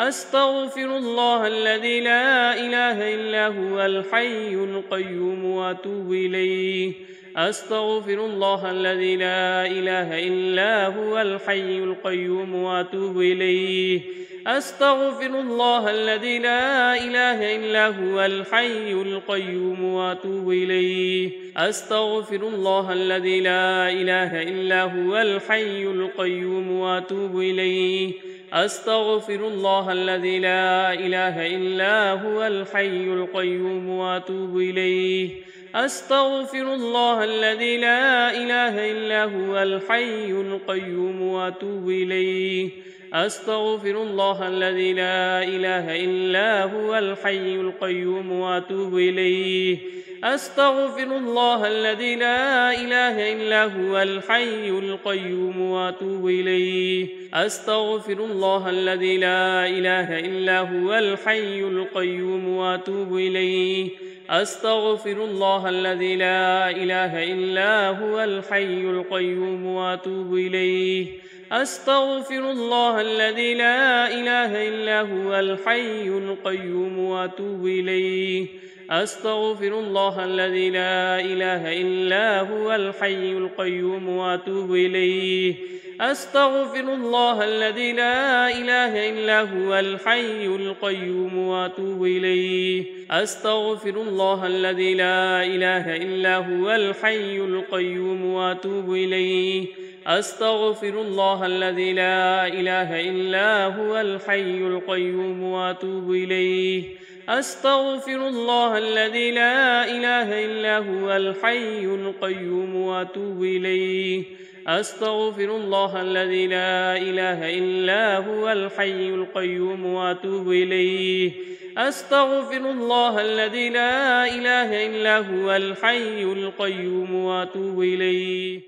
أستغفر الله الذي لا إله إلا هو الحي القيوم وأتوب إليه أستغفر الله الذي لا إله إلا هو الحي القيوم وأتوب إليه أستغفر الله الذي لا إله إلا هو الحي القيوم وأتوب إليه أستغفر الله الذي لا إله إلا هو الحي القيوم وأتوب إليه أستغفر الله الذي لا إله إلا هو الحي القيوم وأتوب إليه أستغفر الله الذي لا إله إلا هو الحي القيوم وأتوب إليه أستغفر الله الذي لا إله إلا هو الحي القيوم وأتوب إليه أستغفر الله الذي لا إله إلا هو الحي القيوم وأتوب إليه أستغفر الله الذي لا إله إلا هو الحي القيوم وأتوب إليه أستغفر الله الذي لا إله إلا هو الحي القيوم وأتوب إليه أستغفر الله الذي لا إله إلا هو الحي القيوم وأتوب إليه أستغفر الله الذي لا إله إلا هو الحي القيوم وأتوب إليه أستغفر الله الذي لا إله إلا هو الحي القيوم وأتوب إليه أستغفر الله الذي لا إله إلا هو الحي القيوم وأتوب إليه أستغفر الله الذي لا إله إلا هو الحي القيوم وأتوب إليه أستغفر الله الذي لا إله إلا هو الحي القيوم وأتوب إليه أستغفر الله الذي لا إله إلا هو الحي القيوم وأتوب إليه أستغفر الله الذي لا إله إلا هو الحي القيوم وأتوب إليه.